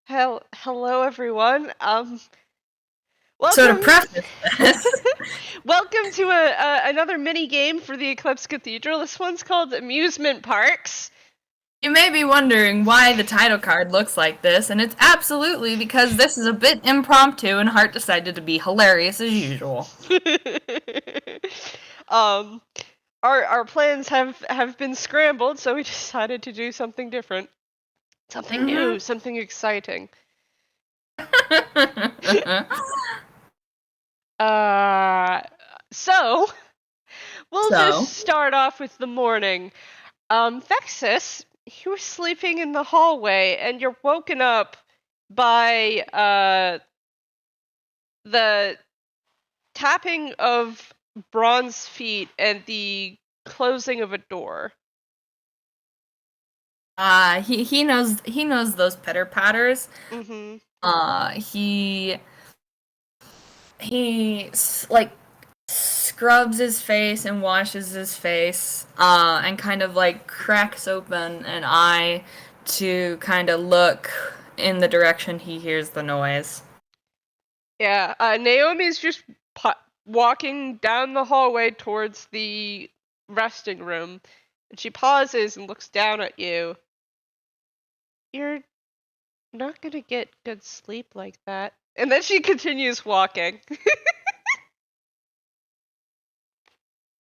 Hello everyone. So to Welcome. preface this, Welcome to another mini game for the Eclipse Cathedral. This one's called Amusement Parks. you may be wondering why the title card looks like this, and it's absolutely because this is a bit impromptu and Hart decided to be hilarious as usual. um, our plans have been scrambled, so we decided to do something different, something new, something exciting. So we'll just start off with the morning. Vexis, you were sleeping in the hallway and you're woken up by the tapping of bronze feet and the closing of a door. He knows those pitter patters. Mm-hmm. He like scrubs his face and washes his face, and kind of like cracks open an eye to kind of look in the direction he hears the noise. Yeah, Naomi's just walking down the hallway towards the resting room, and she pauses and looks down at you. You're not gonna get good sleep like that. And then she continues walking.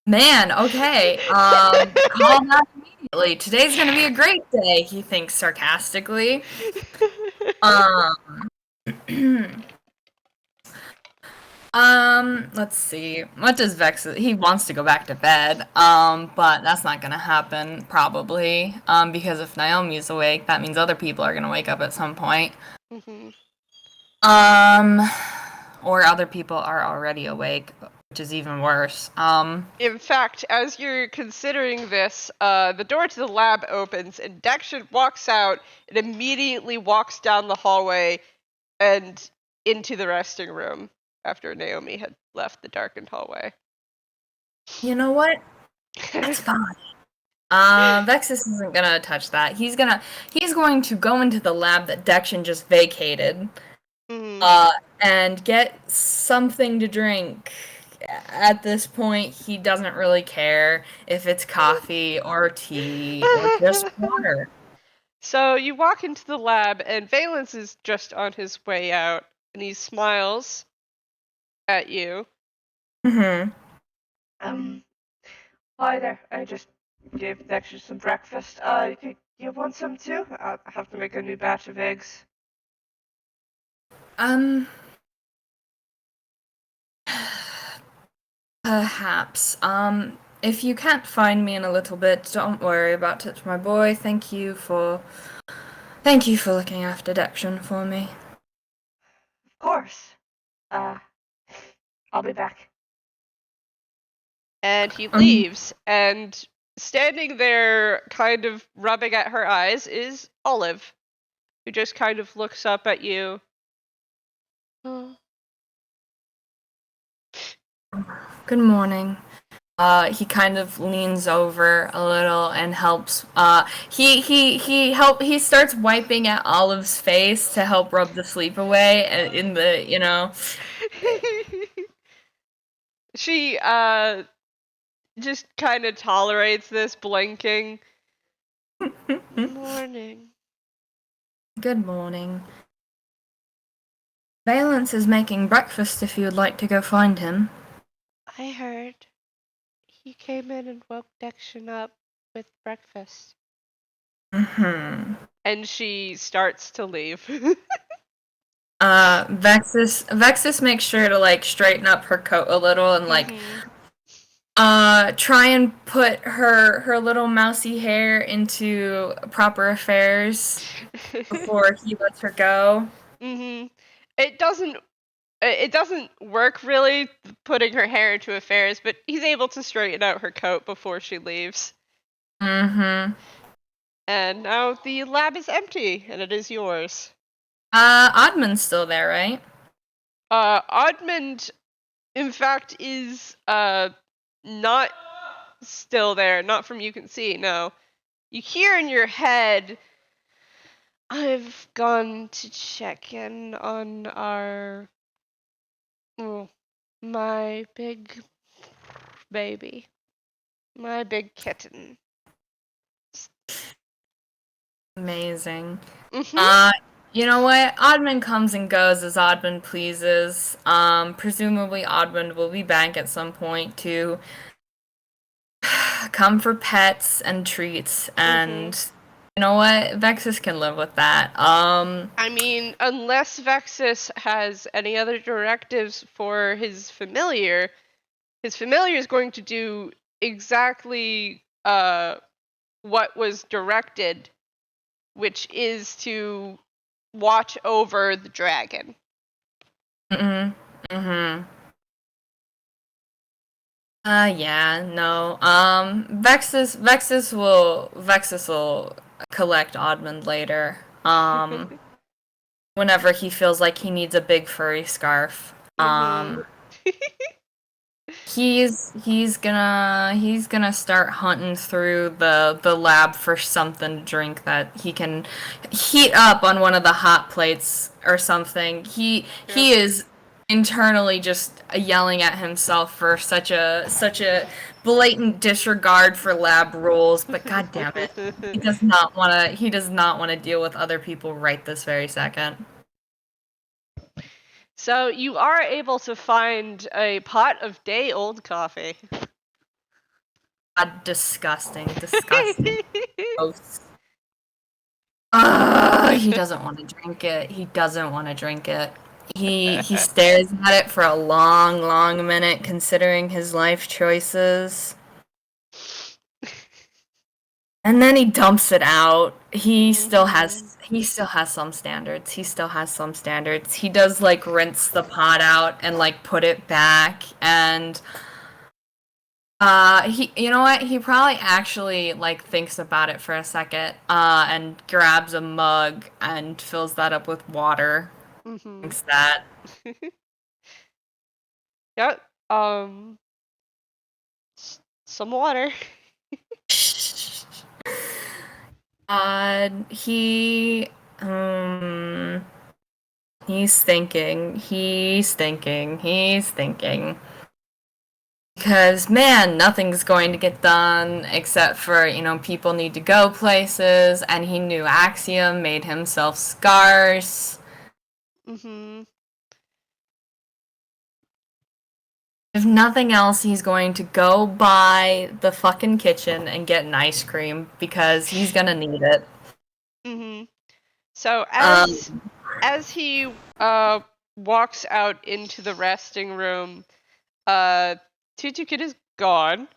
Man, okay. Call that immediately. Today's gonna be a great day, he thinks sarcastically. Let's see. What does Vexis? He wants to go back to bed. But that's not gonna happen, probably. Because if Naomi's awake, that means other people are gonna wake up at some point. Mm-hmm. Or other people are already awake, which is even worse. In fact, as you're considering this, the door to the lab opens and Dection walks out and immediately walks down the hallway and into the resting room after Naomi had left the darkened hallway. You know what? That's fine. Vexis isn't gonna touch that. He's going to go into the lab that Dection just vacated. Mm-hmm. And get something to drink. At this point, he doesn't really care if it's coffee or tea or just water. So you walk into the lab, and Valence is just on his way out, and he smiles at you. Mm-hmm. Hi there. I just gave Dexter some breakfast. You want some too? I have to make a new batch of eggs. Perhaps. If you can't find me in a little bit, don't worry about it, my boy. Thank you for looking after Dection for me. Of course. I'll be back. And he leaves, and standing there, kind of rubbing at her eyes, is Olive, who just kind of looks up at you. Good morning. He kind of leans over a little and helps. He starts wiping at Olive's face to help rub the sleep away. In the She just kind of tolerates this, blinking. Morning. Good morning. Valence is making breakfast if you would like to go find him. I heard. He came in and woke Dection up with breakfast. Mm-hmm. And she starts to leave. Vexis makes sure to like straighten up her coat a little and like try and put her little mousy hair into proper affairs before he lets her go. It doesn't work really putting her hair into affairs, but he's able to straighten out her coat before she leaves. Mm-hmm. And now the lab is empty, and it is yours. Oddman's still there, right? Oddmund, in fact, is not still there. Not from you can see. No, you hear in your head I've gone to check in on my big baby. My big kitten. Amazing. Mm-hmm. You know what? Oddman comes and goes as Oddman pleases. Presumably Oddman will be back at some point to come for pets and treats, Mm-hmm. and you know what? Vexis can live with that. I mean, unless Vexis has any other directives for his familiar is going to do exactly what was directed, which is to watch over the dragon. Mm-hmm. Mm-hmm. Yeah, no. Vexis will collect Oddman later. Whenever he feels like he needs a big furry scarf. Mm-hmm. He's gonna start hunting through the lab for something to drink that he can heat up on one of the hot plates or something. He Yep. is internally just yelling at himself for such a blatant disregard for lab rules, but god damn it. He does not want to deal with other people right this very second. So you are able to find a pot of day-old coffee. God, disgusting, disgusting. Gross. He doesn't want to drink it. He doesn't want to drink it. He stares at it for a long, long minute, considering his life choices. And then he dumps it out. Mm-hmm. He still has some standards. He still has some standards. He does like rinse the pot out and like put it back, and you know what? He probably actually like thinks about it for a second, and grabs a mug and fills that up with water. Mm-hmm. Thinks that. Yep. Some water. Uh, he, um, he's thinking, he's thinking. Because, man, nothing's going to get done except for, people need to go places, and he knew Axiom made himself scarce. Mm-hmm. If nothing else, he's going to go by the fucking kitchen and get an ice cream because he's gonna need it. Mm-hmm. So Um, as he walks out into the resting room, Tutu Kid is gone.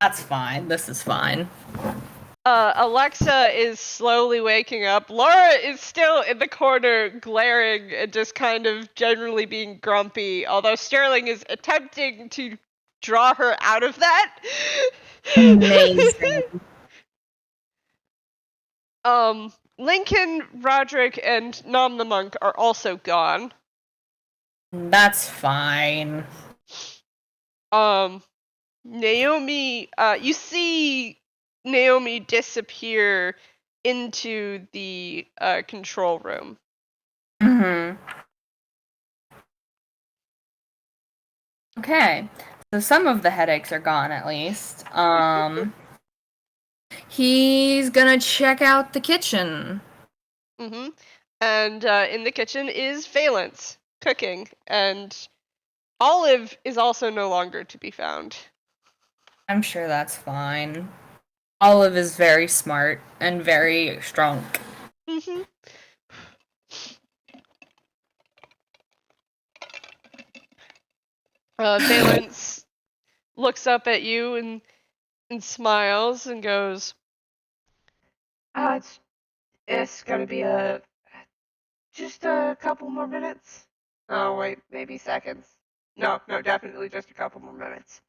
that's fine. This is fine. Alexa is slowly waking up. Laura is still in the corner glaring and just kind of generally being grumpy, although Sterling is attempting to draw her out of that. Amazing. Lincoln, Roderick, and Nom the Monk are also gone. That's fine. Naomi, you see Naomi disappear into the control room. Hmm. Okay. So some of the headaches are gone at least. He's gonna check out the kitchen. Mm-hmm. And in the kitchen is Valence cooking, and Olive is also no longer to be found. I'm sure that's fine. Olive is very smart and very strong. Mm-hmm. Valence looks up at you and smiles and goes, it's gonna be just a couple more minutes. Oh wait, maybe seconds. No, definitely just a couple more minutes.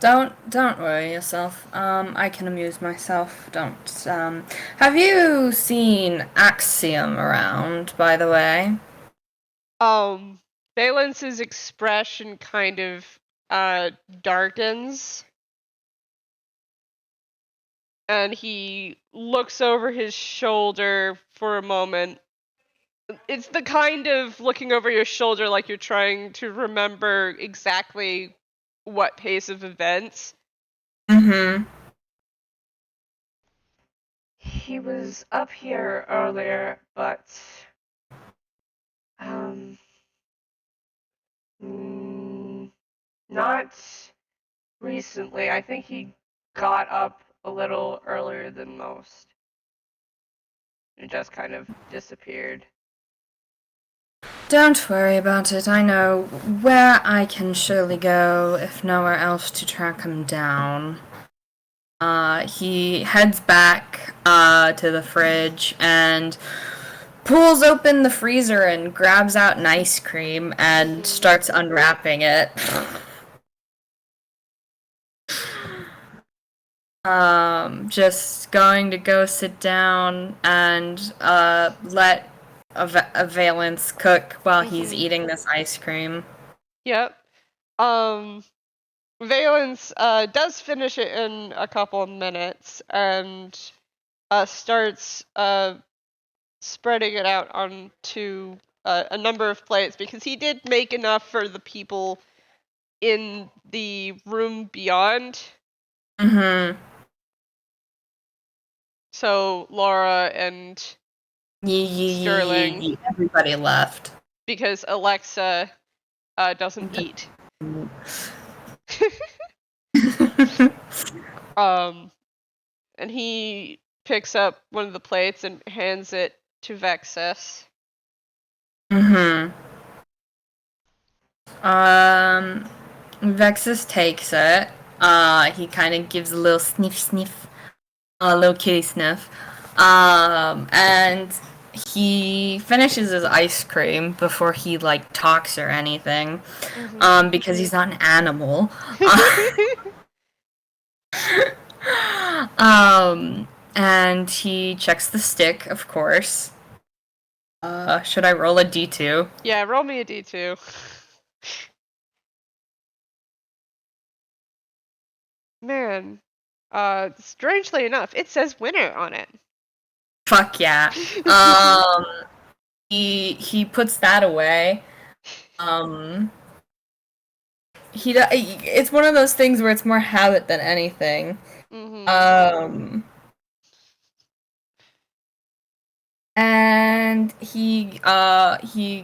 Don't worry yourself. I can amuse myself. Don't. Have you seen Axiom around, by the way? Valence's expression kind of darkens. and he looks over his shoulder for a moment. It's the kind of looking over your shoulder like you're trying to remember exactly what pace of events. Mm-hmm. He was up here earlier, but not recently. I think he got up a little earlier than most. And just kind of disappeared. Don't worry about it. I know where I can surely go if nowhere else to track him down. He heads back to the fridge and pulls open the freezer and grabs out an ice cream and starts unwrapping it. Just going to go sit down and let a Valence cook while he's eating this ice cream. Yep. Valence does finish it in a couple of minutes and starts spreading it out onto a number of plates because he did make enough for the people in the room beyond. Mm-hmm. So Laura and Sterling, everybody left. because Alexa doesn't eat. And he picks up one of the plates and hands it to Vexis. Mm-hmm. Vexis takes it. He kind of gives a little sniff, a little kitty sniff. And he finishes his ice cream before he like talks or anything. Because he's not an animal. And he checks the stick, of course. Should I roll a D2? Yeah, roll me a D2. Man, strangely enough, it says winner on it. Fuck yeah. He puts that away. It's one of those things where it's more habit than anything. And he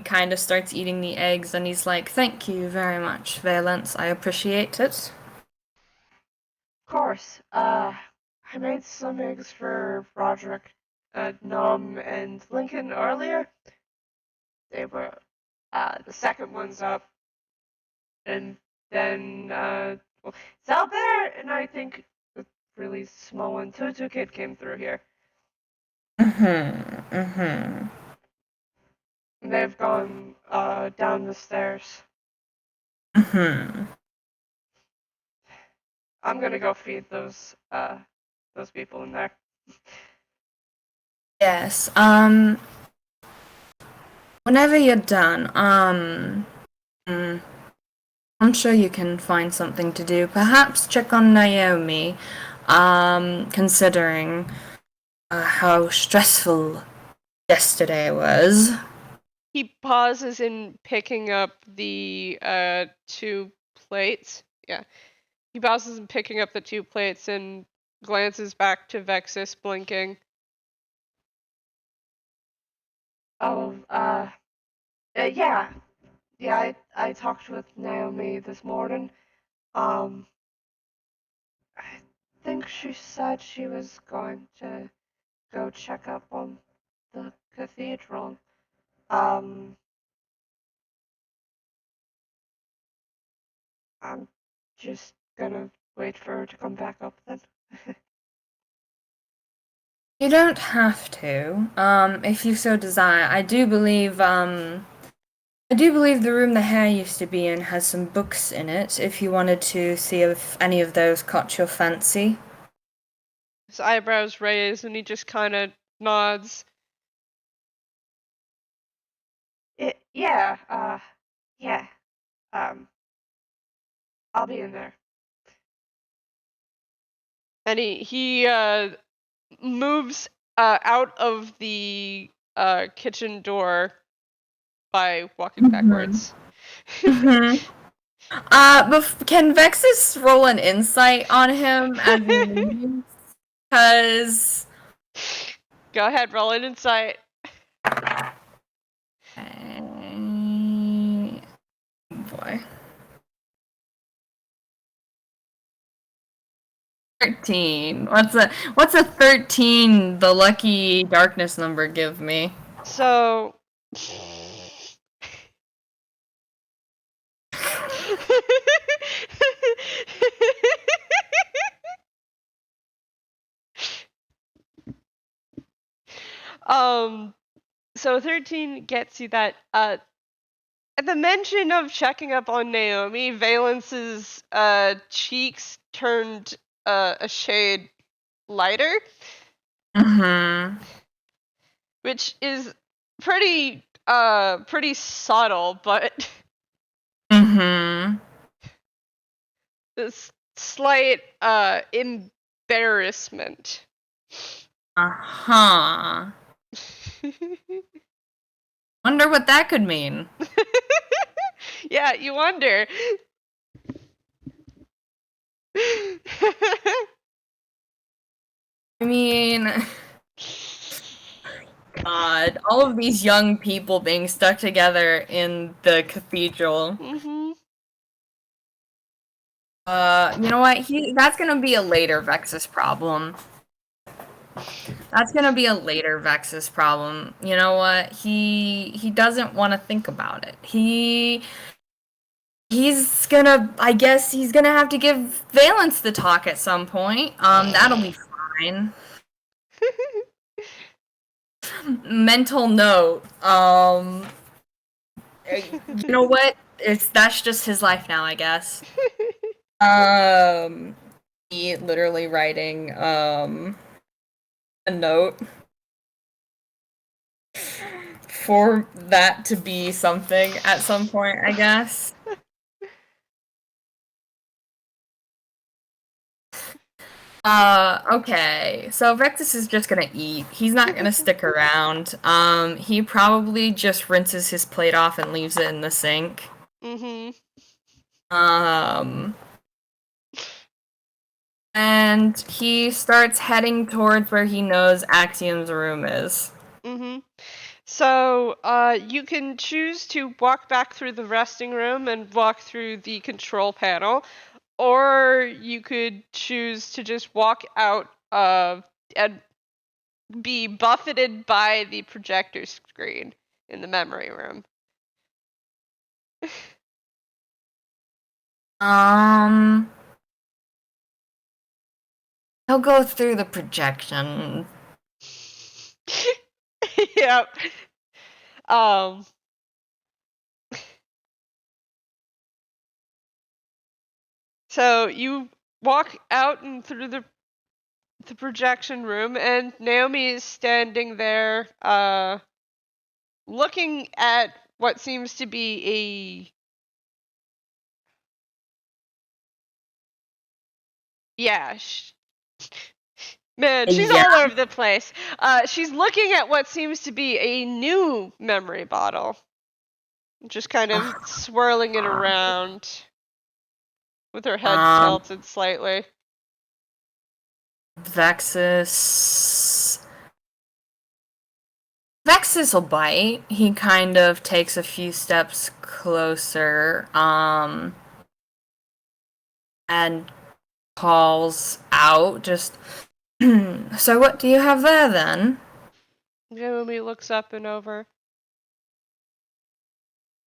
kind of starts eating the eggs, and he's like, "Thank you very much, Valence. I appreciate it." Of course. I made some eggs for Roderick, Nom, and Lincoln earlier. They were the second one's up, and then well, it's out there, and I think a really small one, Tutu Kid, came through here. And they've gone down the stairs. I'm gonna go feed those people in there. Yes. Whenever you're done, I'm sure you can find something to do. Perhaps check on Naomi, considering how stressful yesterday was. He pauses in picking up the 2 plates. Yeah. He pauses in picking up the 2 plates and glances back to Vexis, blinking. Oh, yeah. Yeah, I talked with Naomi this morning. I think she said she was going to go check up on the cathedral. I'm just gonna wait for her to come back up then. You don't have to, if you so desire. I do believe the room the hare used to be in has some books in it, if you wanted to see if any of those caught your fancy. His eyebrows raise and he just kind of nods. Yeah, yeah. I'll be in there. And he moves out of the kitchen door by walking backwards. Can Vexis roll an insight on him as he leaves? Because... Go ahead, roll an insight. Boy. 13. What's a 13, the lucky darkness number, give me? So so 13 gets you that at the mention of checking up on Naomi, Valence's cheeks turned a shade lighter. Which is pretty subtle, but this slight embarrassment. Wonder what that could mean. Yeah, you wonder. I mean, God, all of these young people being stuck together in the cathedral. You know what? That's gonna be a later Vexis problem. That's gonna be a later Vexis problem. You know what? He doesn't want to think about it. I guess he's gonna have to give Valence the talk at some point. That'll be fine. Mental note. You know what? That's just his life now, I guess. He literally writing a note for that to be something at some point, I guess. Okay. So Vexis is just gonna eat. He's not gonna stick around. He probably just rinses his plate off and leaves it in the sink. And he starts heading towards where he knows Axiom's room is. So, you can choose to walk back through the resting room and walk through the control panel, or you could choose to just walk out and be buffeted by the projector screen in the memory room. He'll go through the projection. Yep. So you walk out and through the projection room, and Naomi is standing there, looking at what seems to be man, she's all over the place. She's looking at what seems to be a new memory bottle, just kind of swirling it around with her head tilted slightly. Vexis will bite. He kind of takes a few steps closer, and calls out, just, so what do you have there, then? Naomi looks up and over.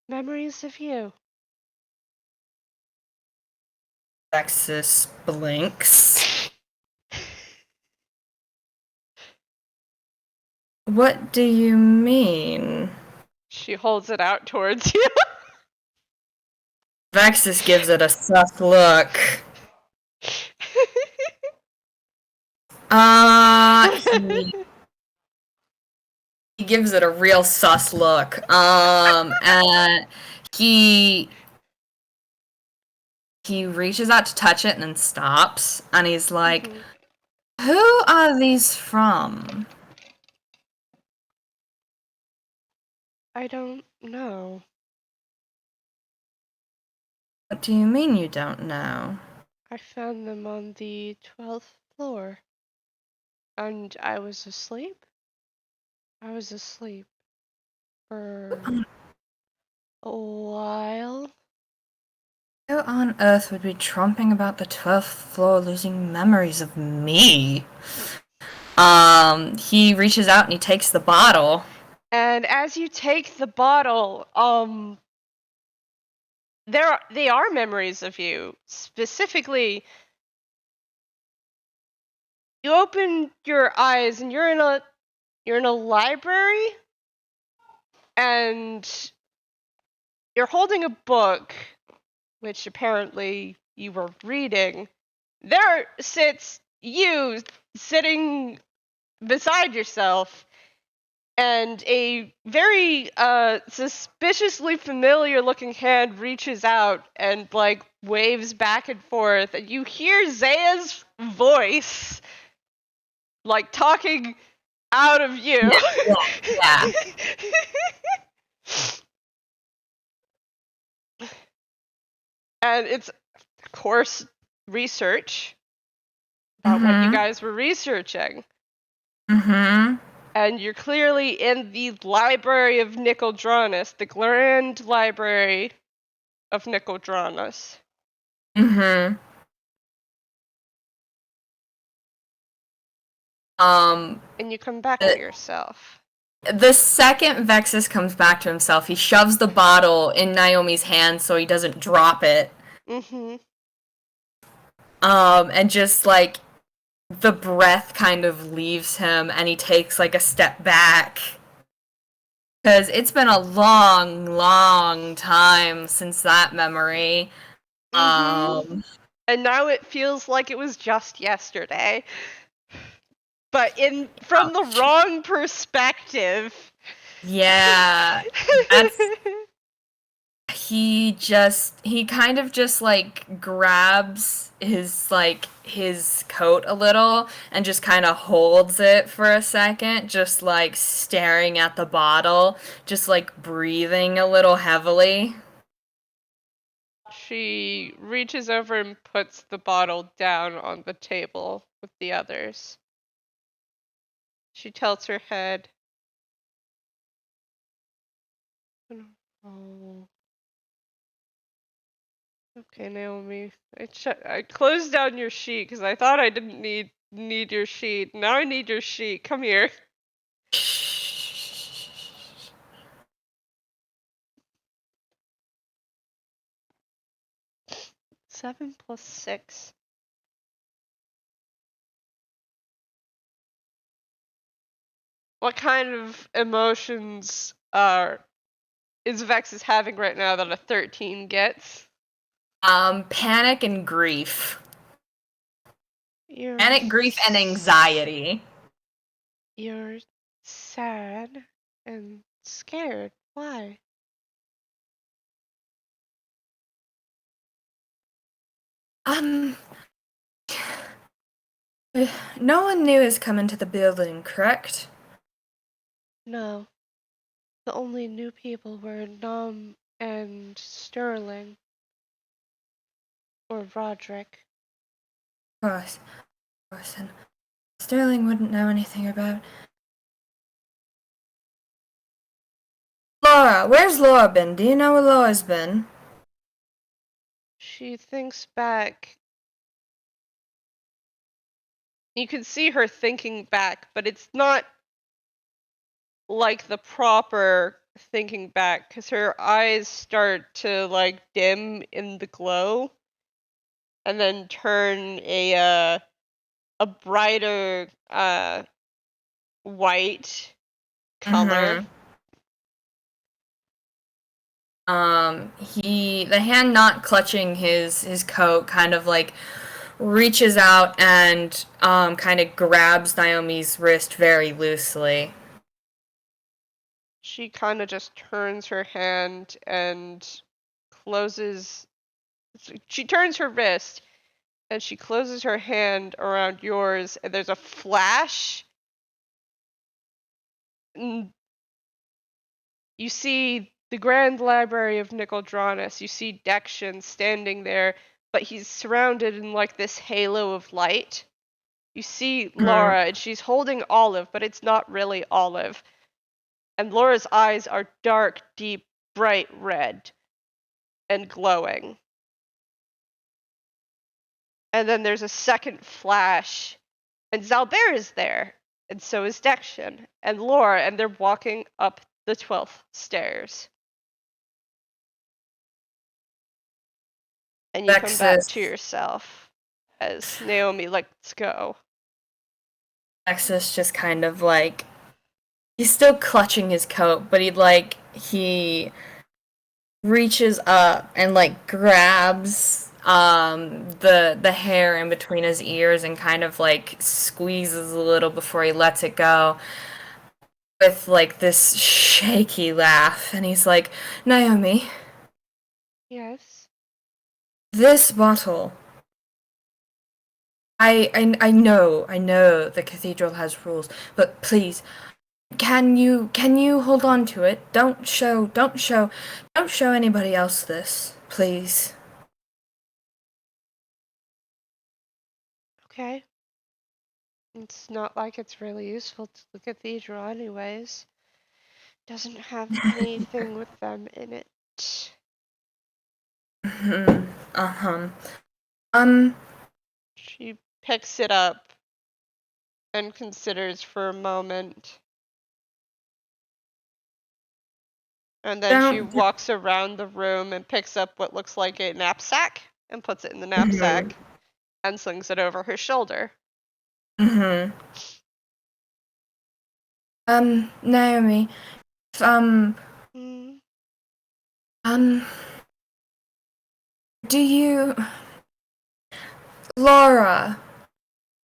Memories of you. Vexis blinks. What do you mean? She holds it out towards you. Vexis gives it a sus look. He gives it a real sus look. And he reaches out to touch it and then stops, and he's like, Who are these from? I don't know. What do you mean you don't know? I found them on the 12th floor. And I was asleep? I was asleep for a while. Who on earth would be tromping about the 12th floor losing memories of me? He reaches out and he takes the bottle. And as you take the bottle, they are memories of you. Specifically, you open your eyes and you're in a library, and you're holding a book, which apparently you were reading. There sits you sitting beside yourself, and a very suspiciously familiar looking hand reaches out and like waves back and forth, and you hear Zaya's voice like talking out of you. Yeah. And it's of course research about what you guys were researching. And you're clearly in the library of Nicodranus, the Grand Library of Nicodranus. And you come back to yourself. The second Vexis comes back to himself, he shoves the bottle in Naomi's hand so he doesn't drop it. And just like the breath kind of leaves him and he takes like a step back. Because it's been a long, long time since that memory. And now it feels like it was just yesterday. But from the wrong perspective. Yeah. He kind of just like grabs his coat a little and just kind of holds it for a second, just like staring at the bottle, just like breathing a little heavily. She reaches over and puts the bottle down on the table with the others. She tilts her head. Oh. Okay, Naomi. I closed down your sheet because I thought I didn't need your sheet. Now I need your sheet. Come here. 7 plus 6. What kind of emotions is Vexis having right now that a 13 gets? Panic and grief. Panic, grief, and anxiety. You're sad and scared. Why? No one new has come into the building, correct? No. The only new people were Nom and Sterling. Or Roderick. Of course, and Sterling wouldn't know anything about. Laura, where's Laura been? Do you know where Laura's been? She thinks back. You can see her thinking back, but it's not like the proper thinking back, because her eyes start to like dim in the glow and then turn a brighter white color. The hand not clutching his coat kind of like reaches out and kind of grabs Naomi's wrist very loosely. She kind of just turns her hand and closes. She turns her wrist and she closes her hand around yours, and there's a flash. And you see the Grand Library of Nicodranus. You see Dection standing there, but he's surrounded in like this halo of light. You see Laura, and she's holding Olive, but it's not really Olive. And Laura's eyes are dark, deep, bright red and glowing. And then there's a second flash, and Zalbert is there, and so is Dection and Laura, and they're walking up the 12th stairs. And you come back to yourself as Naomi lets go. Vexis just kind of like, he's still clutching his coat, but he reaches up and like grabs the hair in between his ears and kind of like squeezes a little before he lets it go with like this shaky laugh, and he's like, Naomi. Yes? This bottle. I know the cathedral has rules, but please, can you hold on to it? Don't show anybody else this, please. Okay. It's not like it's really useful to the cathedral anyways. Doesn't have anything with them in it. She picks it up and considers for a moment. And then she walks around the room and picks up what looks like a knapsack and puts it in the knapsack and slings it over her shoulder. Naomi, do you... Laura,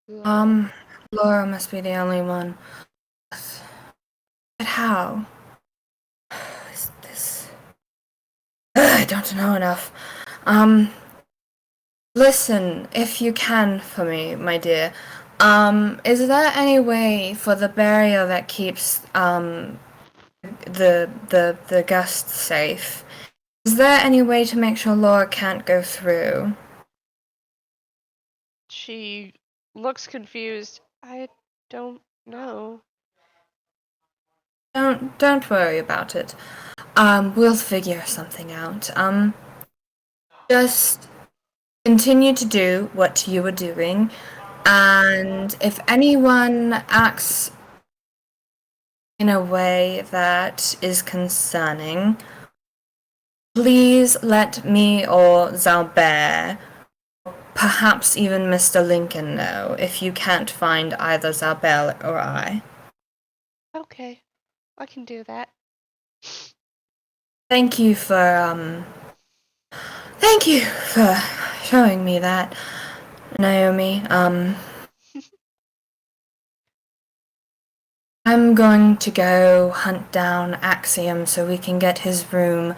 Laura must be the only one. But how? Is this... I don't know enough. Listen, if you can for me, my dear. Is there any way for the barrier that keeps, the guests safe? Is there any way to make sure Laura can't go through? She looks confused. I don't know. Don't worry about it. We'll figure something out. Just continue to do what you were doing, and if anyone acts in a way that is concerning, please let me or Zalbert, perhaps even Mr. Lincoln, know if you can't find either Zalbert or I. Okay, I can do that. Thank you for showing me that, Naomi. I'm going to go hunt down Axiom so we can get his room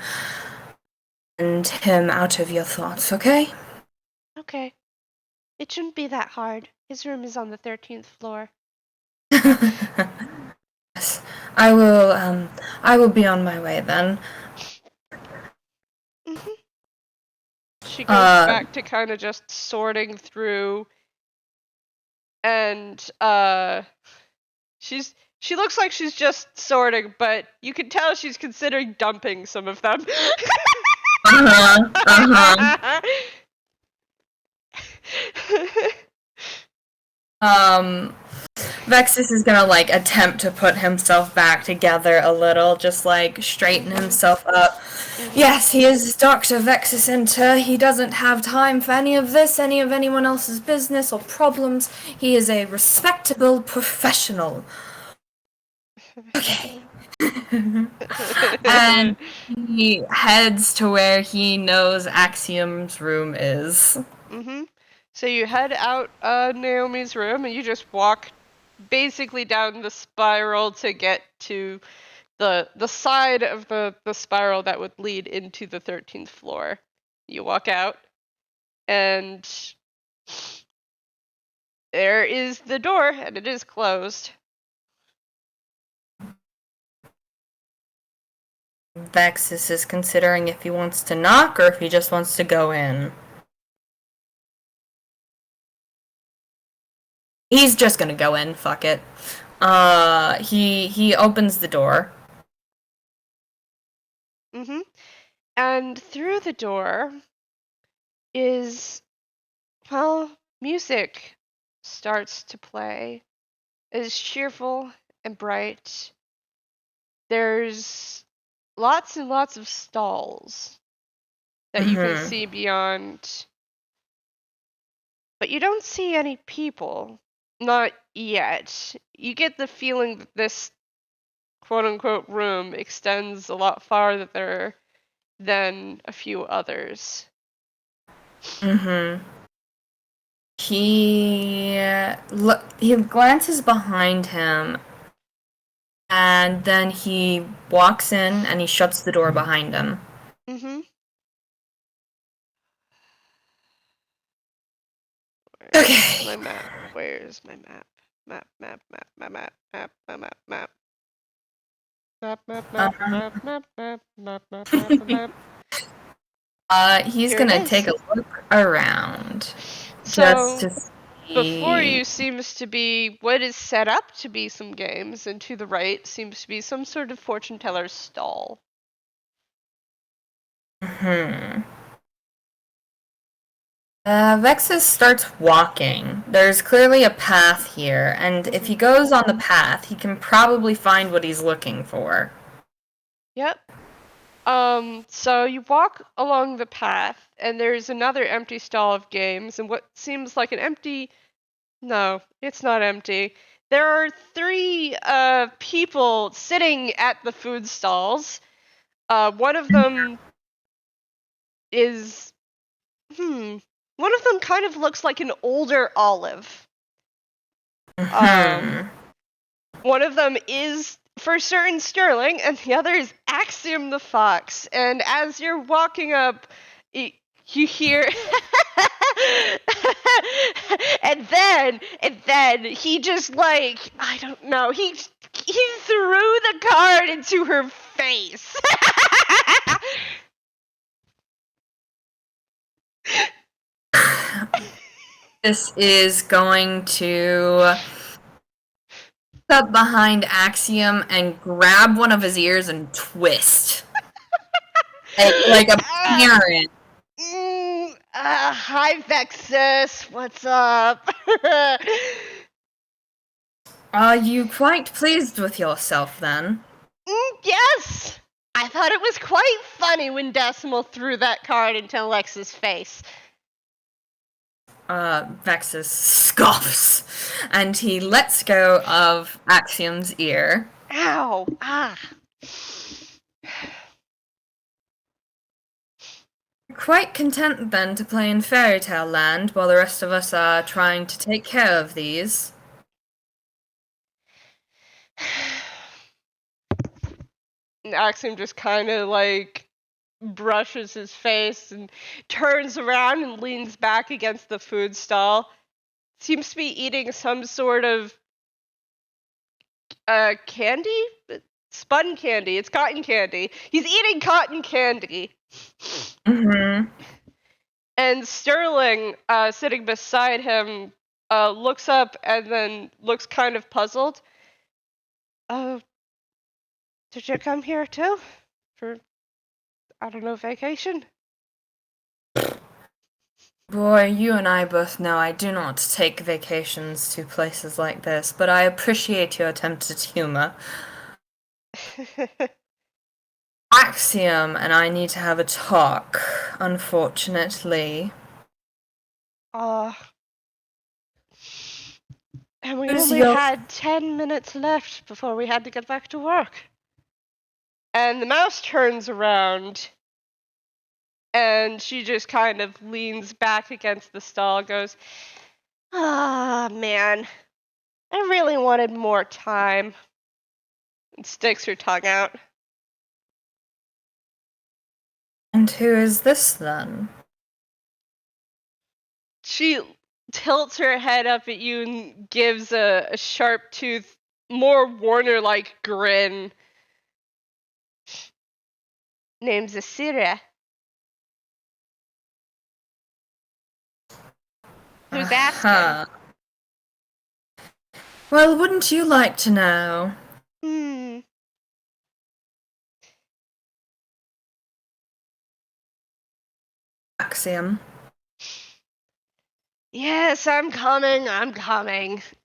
and him out of your thoughts, okay? Okay. It shouldn't be that hard. His room is on the 13th floor. Yes, I will be on my way then. She goes back to kind of just sorting through, and she looks like she's just sorting, but you can tell she's considering dumping some of them. Vexis is gonna like attempt to put himself back together a little, just like straighten himself up. Yes, he is Dr. Vexis Enteur. He doesn't have time for any of this, any of anyone else's business or problems. He is a respectable professional. Okay. And he heads to where he knows Axiom's room is. So you head out Naomi's room, and you just walk basically down the spiral to get to the side of the spiral that would lead into the 13th floor. You walk out, and there is the door, and it is closed. Vexis is considering if he wants to knock or if he just wants to go in. He's just gonna go in, fuck it. He opens the door. Mm-hmm. And through the door is, well, music starts to play. It is cheerful and bright. There's lots and lots of stalls that you can see beyond. But you don't see any people. Not yet. You get the feeling that this quote-unquote room extends a lot farther than a few others. He glances behind him, and then he walks in and he shuts the door behind him. Where's my map? Where's my map? Map. He's Here gonna take a look around. So, just to see. Before you seems to be what is set up to be some games, and to the right seems to be some sort of fortune teller's stall. Vexis starts walking. There's clearly a path here, and if he goes on the path, he can probably find what he's looking for. Yep. So you walk along the path, and there's another empty stall of games, and what seems like an empty... No, it's not empty. There are 3 people sitting at the food stalls. One of them is... One of them kind of looks like an older Olive. One of them is for certain Sterling, and the other is Axiom the Fox. And as you're walking up, you hear... and then he just, like, I don't know, he threw the card into her face. This is going to up behind Axiom and grab one of his ears and twist. like a parent. Hi, Vexis. What's up? Are you quite pleased with yourself, then? Yes! I thought it was quite funny when Decimal threw that card into Alexa's face. Vexis scoffs, and he lets go of Axiom's ear. Ow! Ah! Quite content, then, to play in Fairy Tale Land while the rest of us are trying to take care of these? Axiom just kind of, like, brushes his face and turns around and leans back against the food stall. Seems to be eating some sort of candy? Spun candy. It's cotton candy. He's eating cotton candy. And Sterling, sitting beside him, looks up and then looks kind of puzzled. Did you come here too? For, I don't know, vacation? Boy, you and I both know I do not take vacations to places like this, but I appreciate your attempt at humor. Axiom and I need to have a talk, unfortunately. And we only had 10 minutes left before we had to get back to work. And the mouse turns around, and she just kind of leans back against the stall, goes, man, I really wanted more time. And sticks her tongue out. And who is this, then? She tilts her head up at you and gives a sharp tooth, more Warner-like grin. Name's Asira. Who's asking? Well, wouldn't you like to know? Axiom. Yes, I'm coming.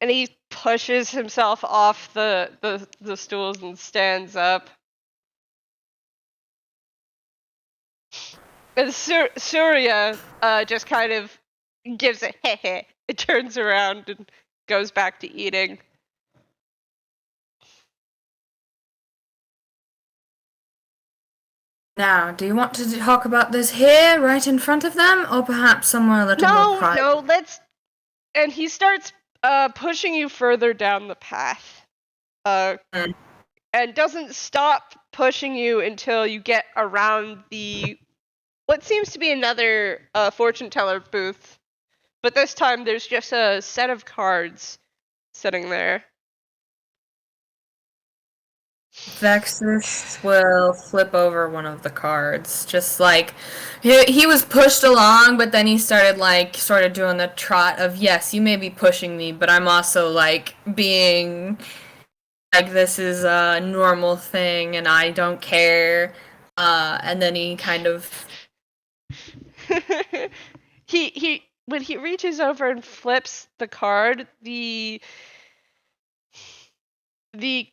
And he pushes himself off the stools and stands up. And Surya just kind of gives a heh. It turns around and goes back to eating. Now, do you want to talk about this here, right in front of them, or perhaps somewhere a little more private? No, let's... And he starts pushing you further down the path. And doesn't stop pushing you until you get around what seems to be another fortune teller booth. But this time there's just a set of cards sitting there. Vexis will flip over one of the cards. Just like he was pushed along, but then he started like sort of doing the trot of, yes, you may be pushing me, but I'm also like being like, this is a normal thing and I don't care. And then he kind of he when he reaches over and flips the card, the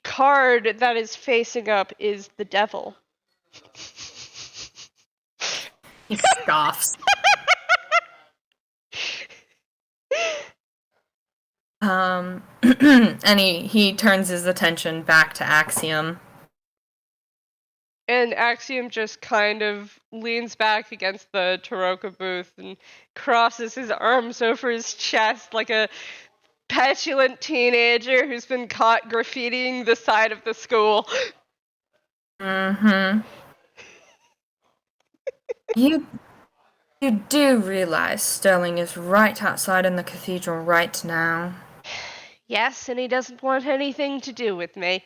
card that is facing up is the devil. He scoffs. And he turns his attention back to Axiom. And Axiom just kind of leans back against the Taroka booth and crosses his arms over his chest like a petulant teenager who's been caught graffitiing the side of the school. Mm-hmm. You do realize Sterling is right outside in the cathedral right now. Yes, and he doesn't want anything to do with me.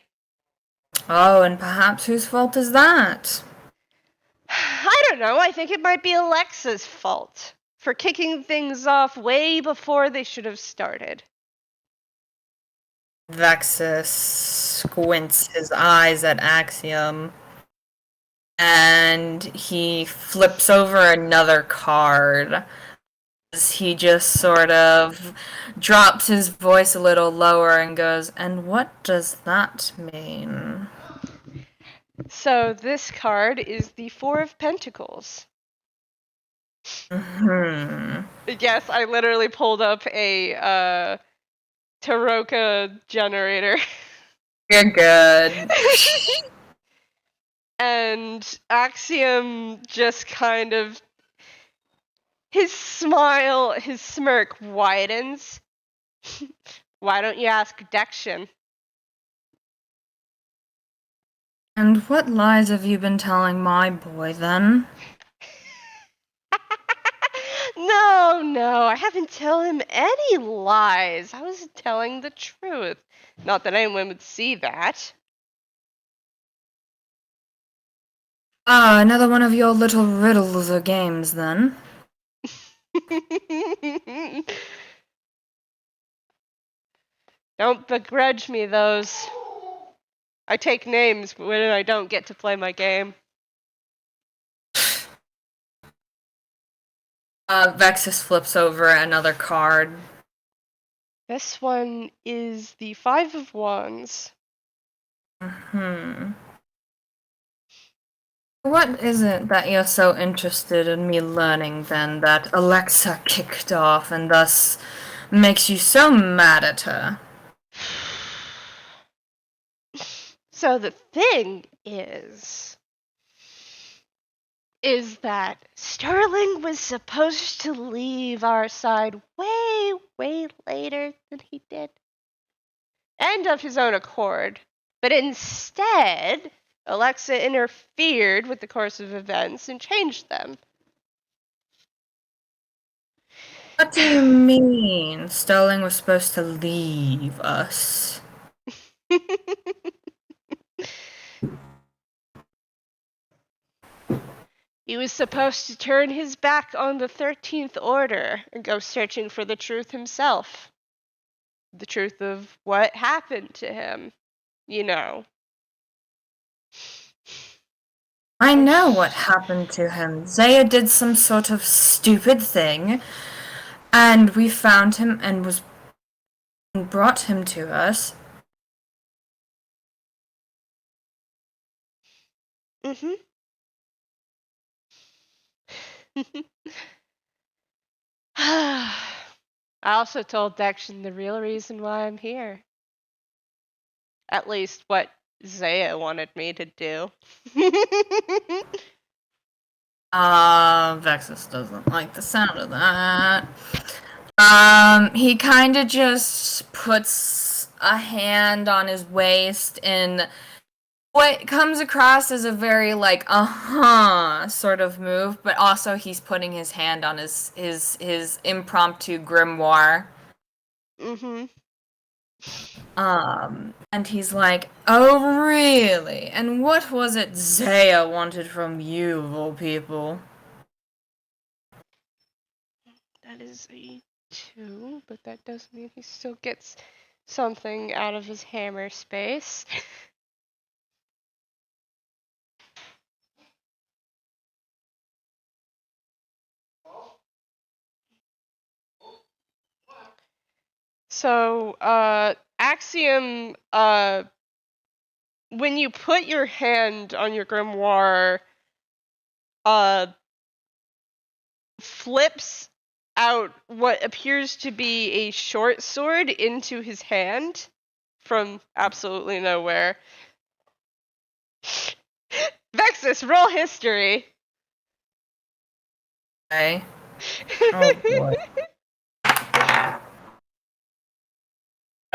Oh, and perhaps whose fault is that? I don't know, I think it might be Alexa's fault for kicking things off way before they should have started. Vexis squints his eyes at Axiom, and he flips over another card. He just sort of drops his voice a little lower and goes, and what does that mean? So this card is the Four of Pentacles. Yes, I literally pulled up a Taroka generator. You're good. And Axiom just kind of... His smile, his smirk widens. Why don't you ask Dection? And what lies have you been telling my boy, then? No, I haven't told him any lies. I was telling the truth. Not that anyone would see that. Ah, another one of your little riddles or games, then. Don't begrudge me those. I take names when I don't get to play my game. Vexis flips over another card. This one is the Five of Wands. What is it that you're so interested in me learning, then, that Alexa kicked off and thus makes you so mad at her? So the thing is that Sterling was supposed to leave our side way later than he did. And of his own accord. But instead, Alexa interfered with the course of events and changed them. What do you mean? Sterling was supposed to leave us. He was supposed to turn his back on the 13th Order and go searching for the truth himself. The truth of what happened to him, you know. I know what happened to him. Zaya did some sort of stupid thing, and we found him and brought him to us. Mm-hmm. I also told Dection the real reason why I'm here. At least what Zaya wanted me to do. Vexis doesn't like the sound of that. He kind of just puts a hand on his waist in what comes across as a very like sort of move, but also he's putting his hand on his impromptu grimoire. Mm-hmm. And he's like, "Oh, really? And what was it Zaya wanted from you, of all people?" That is a 2, but that does mean he still gets something out of his hammer space. So, Axiom, when you put your hand on your grimoire, flips out what appears to be a short sword into his hand from absolutely nowhere. Vexis, roll history. Okay. Oh boy.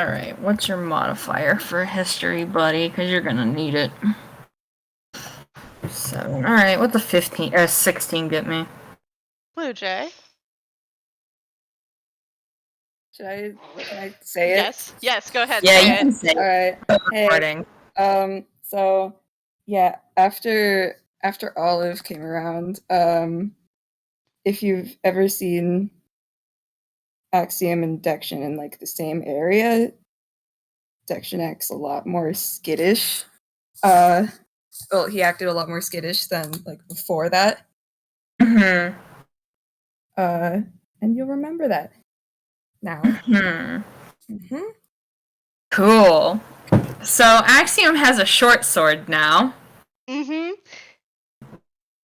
Alright, what's your modifier for history, buddy? Because you're gonna need it. 7. Alright, what's the 15 or 16 get me? Bluejay. Can I say it? Yes, go ahead. Yeah, say you it. can say Alright. Hey, recording. so yeah, after Olive came around, if you've ever seen Axiom and Dection in like the same area, Dection acts a lot more skittish. Well, he acted a lot more skittish than like before that. Mm-hmm. And you'll remember that now. Mm-hmm. Cool. So Axiom has a short sword now. Mm-hmm.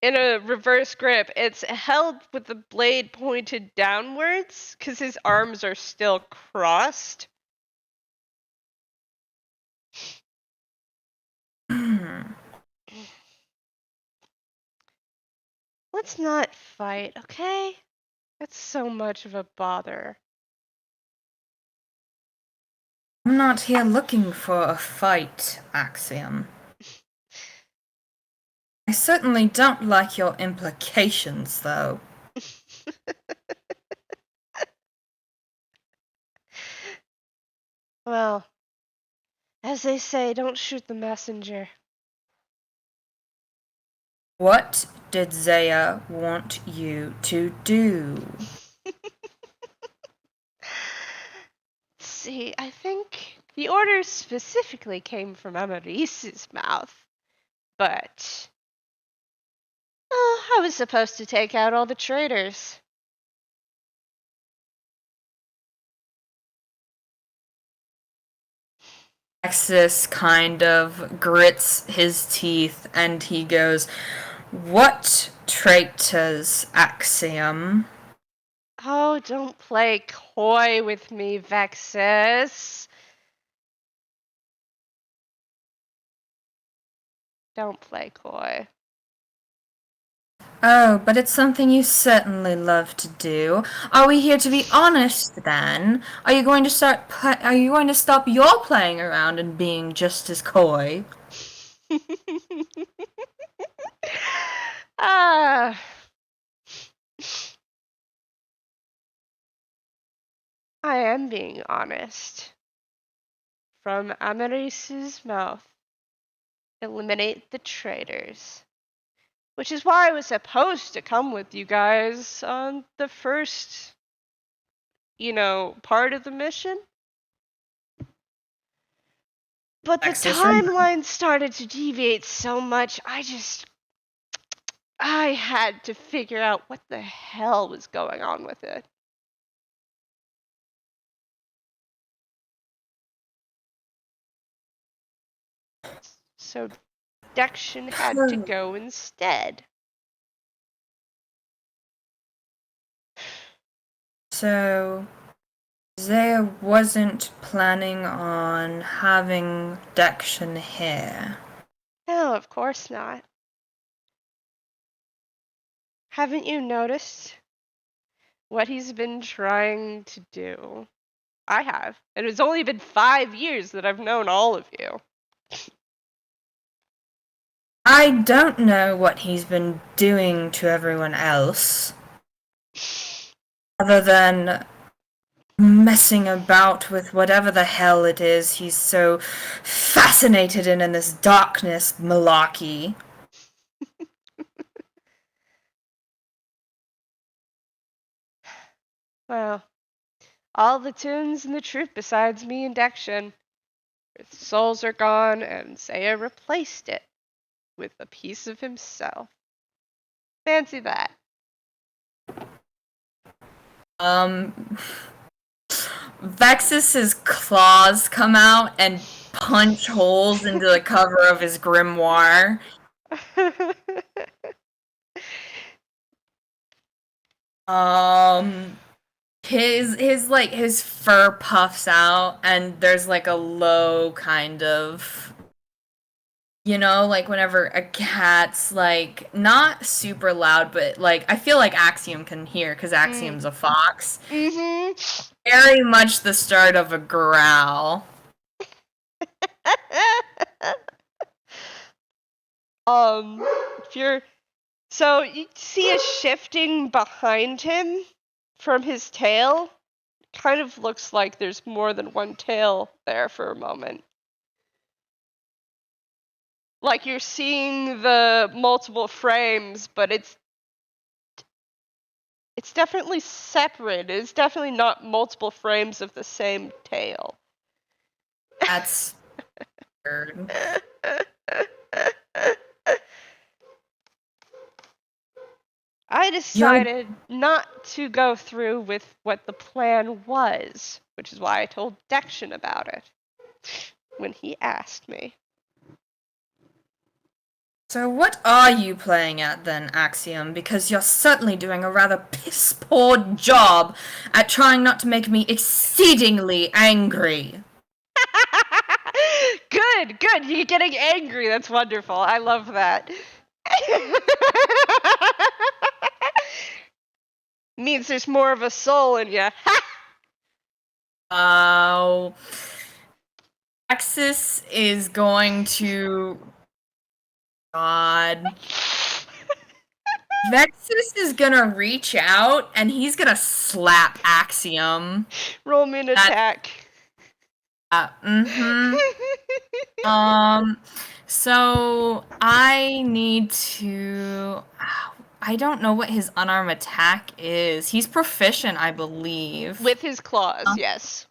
In a reverse grip, it's held with the blade pointed downwards because his arms are still crossed. Let's not fight, okay? That's so much of a bother. I'm not here looking for a fight, Axiom. I certainly don't like your implications, though. Well, as they say, don't shoot the messenger. What did Zaya want you to do? See, I think the order specifically came from Amaris's mouth, but I was supposed to take out all the traitors. Vexis kind of grits his teeth and he goes, "What traitors, Axiom?" Oh, don't play coy with me, Vexis. Don't play coy. Oh, but it's something you certainly love to do. Are we here to be honest then? Are you going to stop your playing around and being just as coy? Ah. I am being honest. From Amaris's mouth, eliminate the traitors. Which is why I was supposed to come with you guys on the first, part of the mission. But the timeline started to deviate so much, I had to figure out what the hell was going on with it. So Dection had to go instead. So Zaya wasn't planning on having Dection here. No, of course not. Haven't you noticed what he's been trying to do? I have. And it's only been 5 years that I've known all of you. I don't know what he's been doing to everyone else. Other than messing about with whatever the hell it is he's so fascinated in this darkness malarkey. Well, all the tunes in the troop besides me and Dection. Its souls are gone, and Saya replaced it with a piece of himself. Fancy that. Vexis's claws come out and punch holes into the cover of his grimoire. His fur puffs out, and there's like a low kind of, like whenever a cat's like not super loud, but like I feel like Axiom can hear because Axiom's a fox. Mm-hmm. Very much the start of a growl. So you see a shifting behind him from his tail. Kind of looks like there's more than one tail there for a moment. Like you're seeing the multiple frames, but it's definitely separate. It's definitely not multiple frames of the same tail. That's weird. I decided not to go through with what the plan was, which is why I told Dection about it when he asked me. So what are you playing at then, Axiom? Because you're certainly doing a rather piss-poor job at trying not to make me exceedingly angry. Good. You're getting angry. That's wonderful. I love that. Means there's more of a soul in you. Vexis is going to... God. Vexis is gonna reach out, and he's gonna slap Axiom. Roll me an attack. So I need to... I don't know what his unarmed attack is. He's proficient, I believe. With his claws, yes.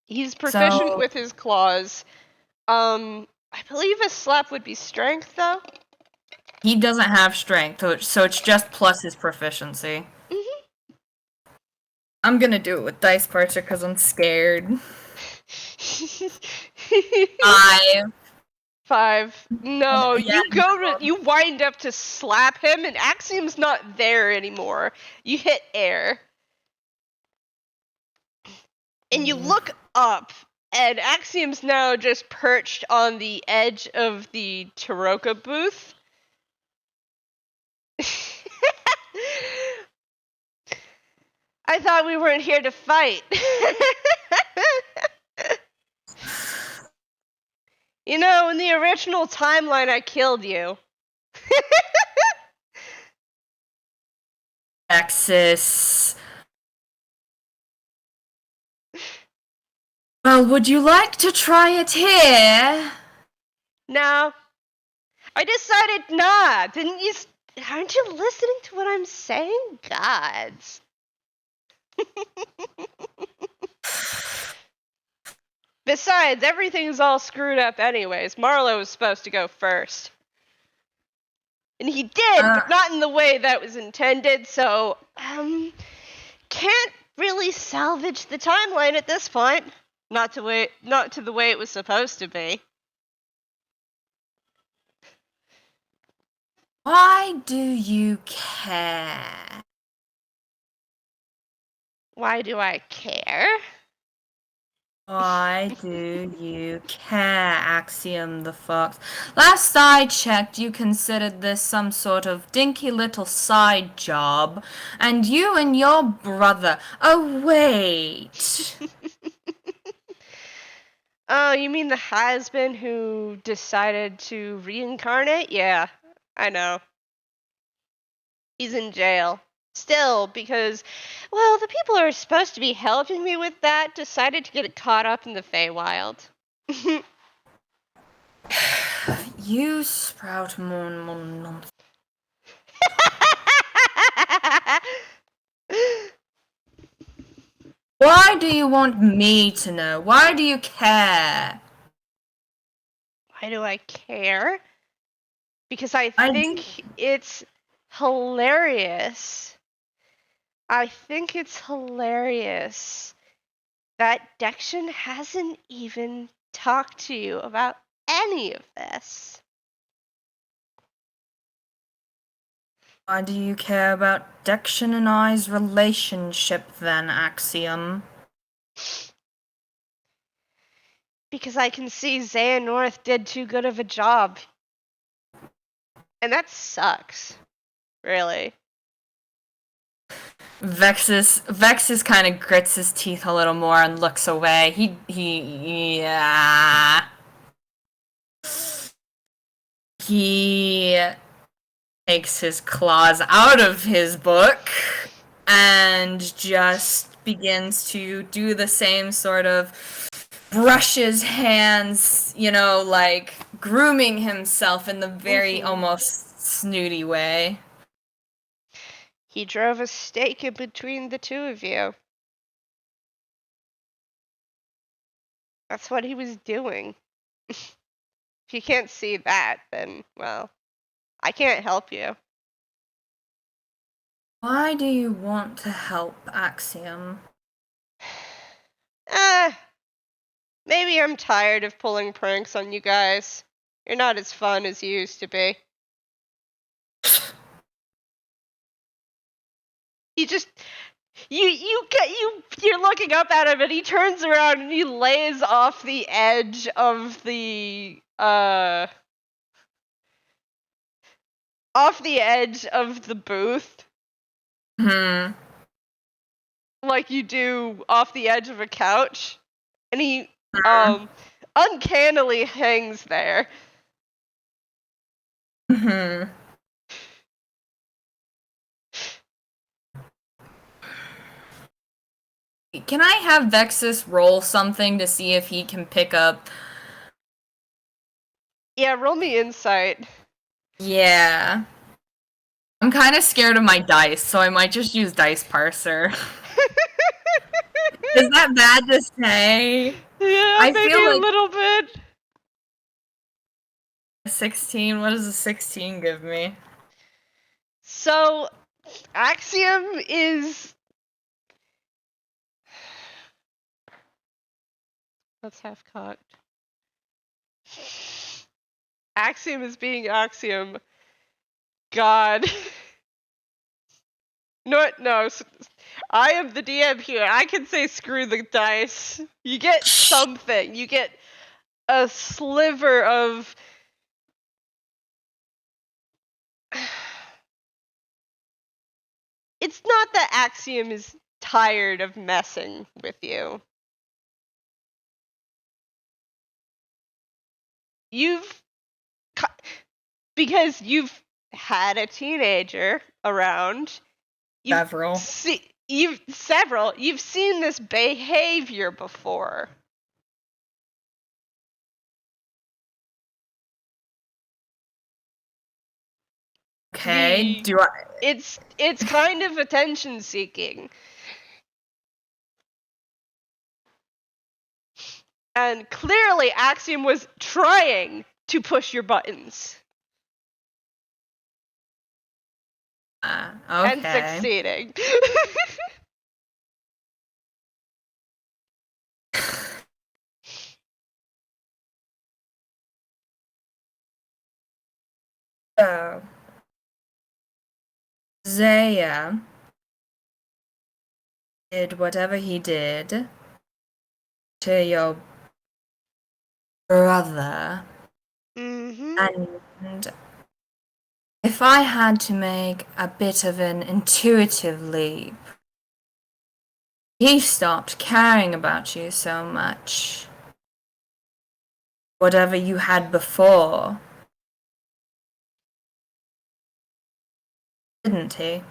He's proficient with his claws. I believe a slap would be strength, though. He doesn't have strength, so it's just plus his proficiency. Mm-hmm. I'm gonna do it with Dice Parcher because I'm scared. 5. No, you wind up to slap him, and Axiom's not there anymore. You hit air. And you look up, and Axiom's now just perched on the edge of the Taroka booth. I thought we weren't here to fight. In the original timeline, I killed you. Vexis. Well, would you like to try it here? No. I decided not. Didn't you? Aren't you listening to what I'm saying? Gods. Besides, everything's all screwed up anyways. Marlowe was supposed to go first. And he did, but not in the way that was intended, so, can't really salvage the timeline at this point. Not to the way it was supposed to be. Why do you care? Why do I care? Why do you care, Axiom the Fox? Last I checked, you considered this some sort of dinky little side job, and you and your brother. Oh, wait. Oh, you mean the has-been who decided to reincarnate? Yeah, I know. He's in jail. Still, because, well, the people who are supposed to be helping me with that decided to get caught up in the Feywild. You sprout more nonsense. Why do you want me to know? Why do you care? Why do I care? Because I think it's hilarious. I think it's hilarious that Dection hasn't even talked to you about any of this. Why do you care about Dection and I's relationship then, Axiom? Because I can see Xehanort did too good of a job. And that sucks. Really. Vexis kind of grits his teeth a little more and looks away. He takes his claws out of his book and just begins to do the same sort of brushes hands, like grooming himself in the very almost snooty way. He drove a stake in between the two of you. That's what he was doing. If you can't see that, then, well, I can't help you. Why do you want to help, Axiom? Maybe I'm tired of pulling pranks on you guys. You're not as fun as you used to be. You're looking up at him and he turns around and he lays off the edge of the booth. Like you do off the edge of a couch. And he uncannily hangs there. Can I have Vexis roll something to see if he can pick up? Yeah, roll me insight. Yeah. I'm kind of scared of my dice, so I might just use Dice Parser. Is that bad to say? Yeah, I maybe feel like a little bit. 16? What does a 16 give me? So, Axiom is... That's half-cocked. Axiom is being Axiom. God. No, I am the DM here. I can say screw the dice. You get something. You get a sliver of... It's not that Axiom is tired of messing with you. Because you've had a teenager around. Several. You've seen this behavior before. Okay. Do I? It's kind of attention seeking. And clearly Axiom was trying to push your buttons. Okay. And succeeding. So, Zaya did whatever he did to your brother. Mm-hmm. And if I had to make a bit of an intuitive leap, he stopped caring about you so much. Whatever you had before, didn't he?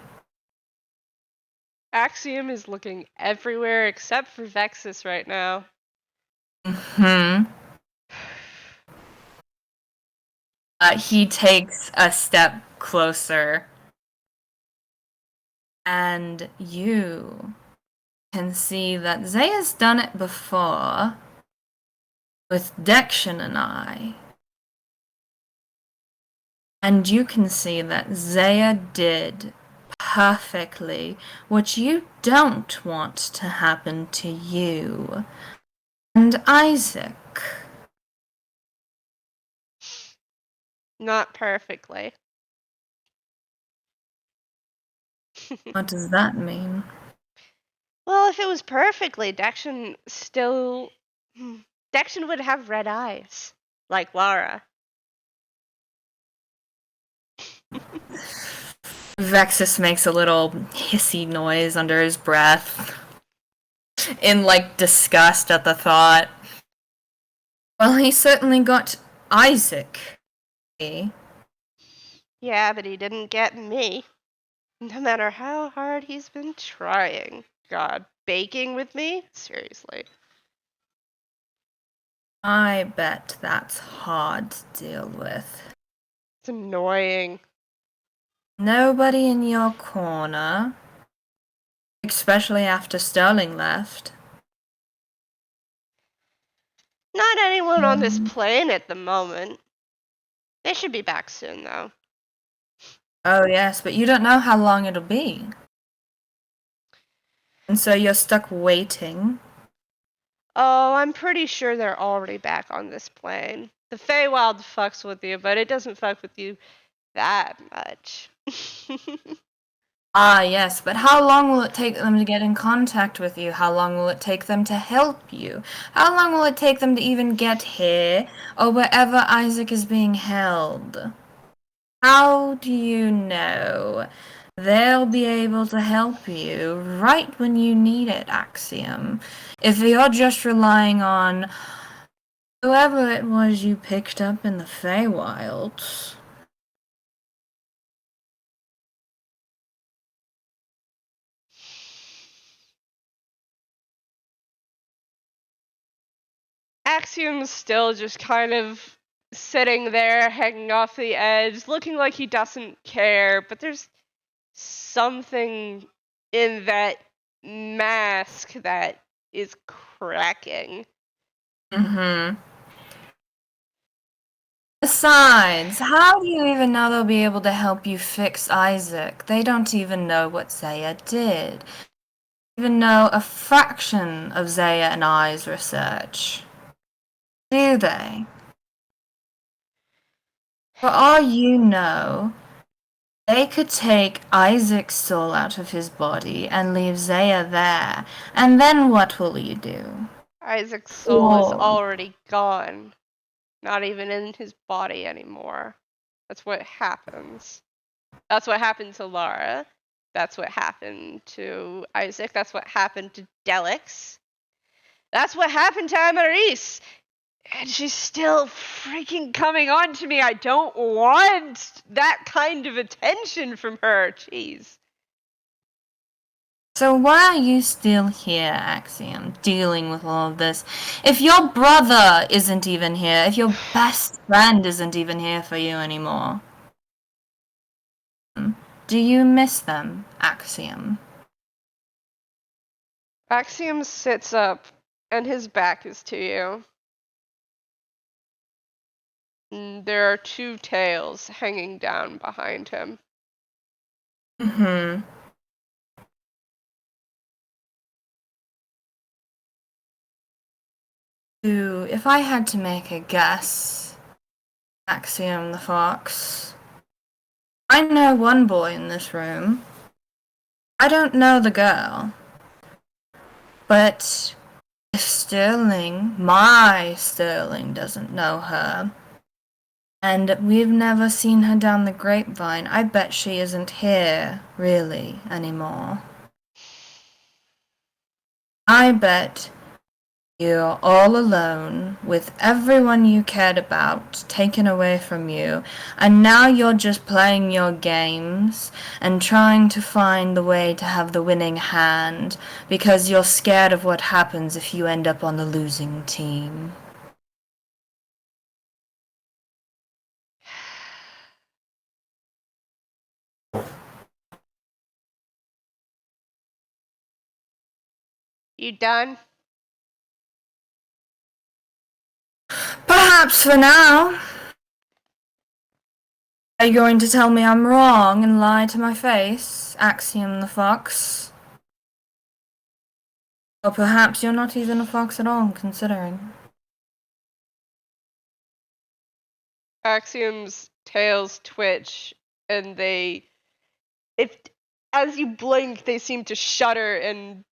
Axiom is looking everywhere except for Vexis right now. He takes a step closer, and you can see that Zaya's done it before with Dection and I. And you can see that Zaya did perfectly what you don't want to happen to you and Isaac. Not perfectly. What does that mean? Well, if it was perfectly, Dection would have red eyes, like Lara. Vexis makes a little hissy noise under his breath, in like disgust at the thought. Well, he certainly got Isaac. Yeah, but he didn't get me. No matter how hard he's been trying. God, baking with me? Seriously. I bet that's hard to deal with. It's annoying. Nobody in your corner, especially after Sterling left. Not anyone on this plane at the moment. They should be back soon, though. Oh, yes, but you don't know how long it'll be. And so you're stuck waiting. Oh, I'm pretty sure they're already back on this plane. The Feywild fucks with you, but it doesn't fuck with you that much. Ah, yes, but how long will it take them to get in contact with you? How long will it take them to help you? How long will it take them to even get here, or wherever Isaac is being held? How do you know they'll be able to help you right when you need it, Axiom? If you're just relying on whoever it was you picked up in the Feywild. Axiom's still just kind of sitting there, hanging off the edge, looking like he doesn't care, but there's something in that mask that is cracking. Mm-hmm. Besides, how do you even know they'll be able to help you fix Isaac? They don't even know what Zaya did. They don't even know a fraction of Zaya and I's research. Do they? For all you know, they could take Isaac's soul out of his body and leave Zaya there, and then what will you do? Isaac's soul is Whoa. already gone. Not even in his body anymore. That's what happens. That's what happened to Lara. That's what happened to Isaac. That's what happened to Delix. That's what happened to Amaris. And she's still freaking coming on to me. I don't want that kind of attention from her. Jeez. So why are you still here, Axiom, dealing with all of this? If your brother isn't even here, if your best friend isn't even here for you anymore. Do you miss them, Axiom? Axiom sits up, and his back is to you. And there are two tails hanging down behind him. Mm-hmm. If I had to make a guess, Axiom the Fox, I know one boy in this room. I don't know the girl. But if Sterling, my Sterling, doesn't know her, and we've never seen her down the grapevine, I bet she isn't here, really, anymore. I bet you're all alone, with everyone you cared about taken away from you, and now you're just playing your games and trying to find the way to have the winning hand because you're scared of what happens if you end up on the losing team. You done? Perhaps for now. Are you going to tell me I'm wrong and lie to my face, Axiom the Fox? Or perhaps you're not even a fox at all, considering. Axiom's tails twitch, and as you blink, they seem to shudder and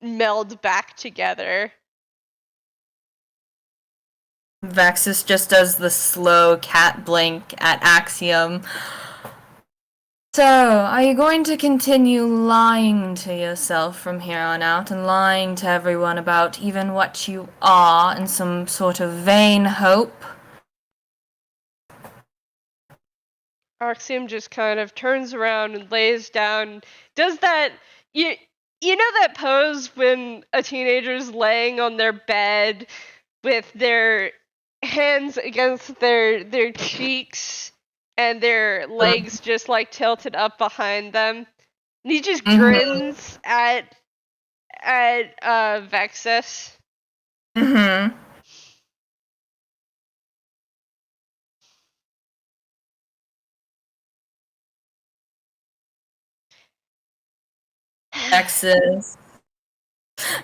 meld back together. Vexis just does the slow cat blink at Axiom. So, are you going to continue lying to yourself from here on out and lying to everyone about even what you are in some sort of vain hope? Axiom just kind of turns around and lays down, does that, you know that pose when a teenager's laying on their bed with their hands against their cheeks and their legs just like tilted up behind them? And he just grins at Vexis. Mm-hmm.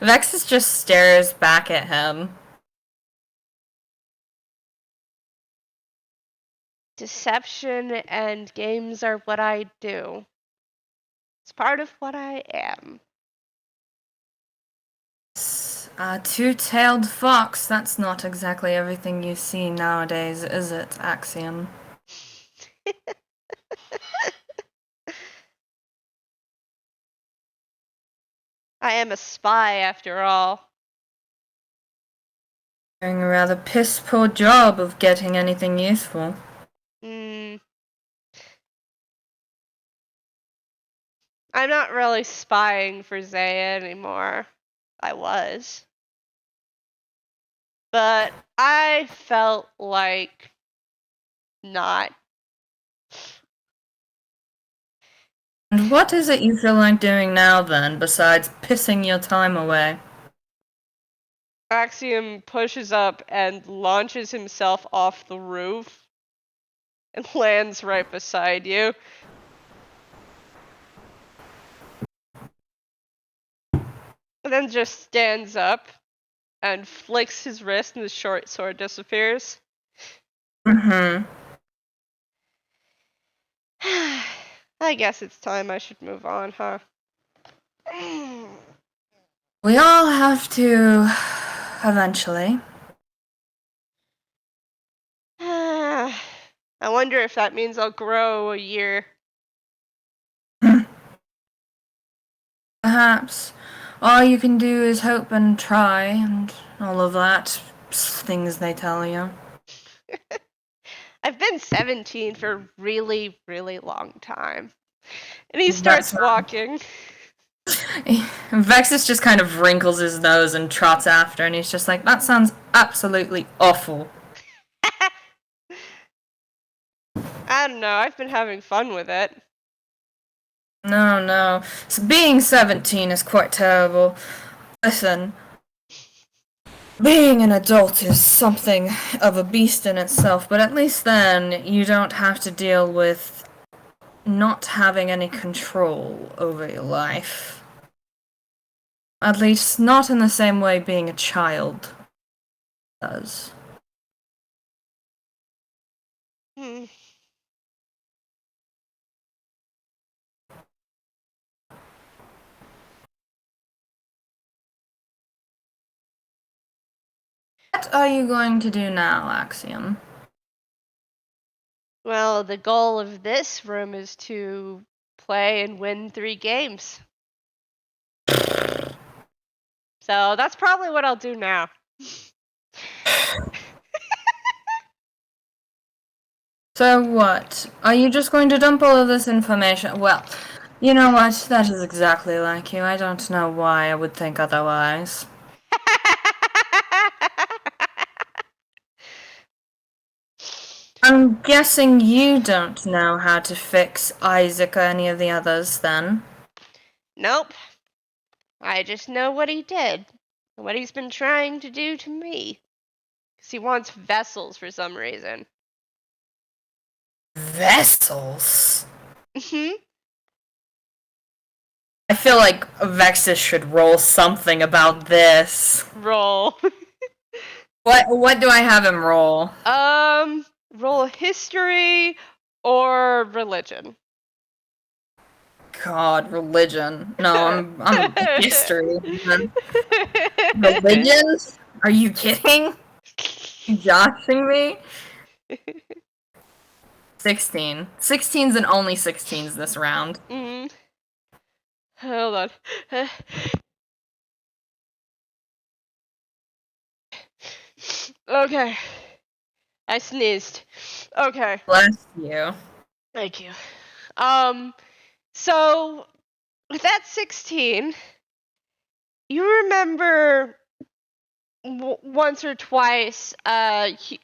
Vexis just stares back at him. Deception and games are what I do. It's part of what I am. Two-tailed fox, that's not exactly everything you see nowadays, is it, Axiom? I am a spy, after all. Doing a rather piss-poor job of getting anything useful. I'm not really spying for Zaya anymore. I was. But I felt like not. And what is it you feel like doing now, then, besides pissing your time away? Axiom pushes up and launches himself off the roof and lands right beside you. And then just stands up and flicks his wrist and the short sword disappears. Mm-hmm. I guess it's time I should move on, huh? We all have to, eventually. I wonder if that means I'll grow a year. Perhaps. All you can do is hope and try, and all of that. Things they tell you. I've been 17 for a really, really long time. And he starts walking. Vexis just kind of wrinkles his nose and trots after, and he's just like, that sounds absolutely awful. I don't know, I've been having fun with it. No. Being 17 is quite terrible. Listen, being an adult is something of a beast in itself, but at least then you don't have to deal with not having any control over your life. At least not in the same way being a child does. Hmm. What are you going to do now, Axiom? Well, the goal of this room is to play and win 3 games. So that's probably what I'll do now. So what? Are you just going to dump all of this information? Well, you know what? That is exactly like you. I don't know why I would think otherwise. I'm guessing you don't know how to fix Isaac or any of the others, then? Nope. I just know what he did. What he's been trying to do to me. Because he wants vessels for some reason. Vessels? Hmm. I feel like Vexis should roll something about this. Roll. What do I have him roll? Roll history or religion. God, religion. No, I'm history. Religion? Are you kidding? You joshing me? 16. 16s and only 16s this round. Mm. Hold on. Okay. I sneezed. Okay. Bless you. Thank you. So with that 16, you remember once or twice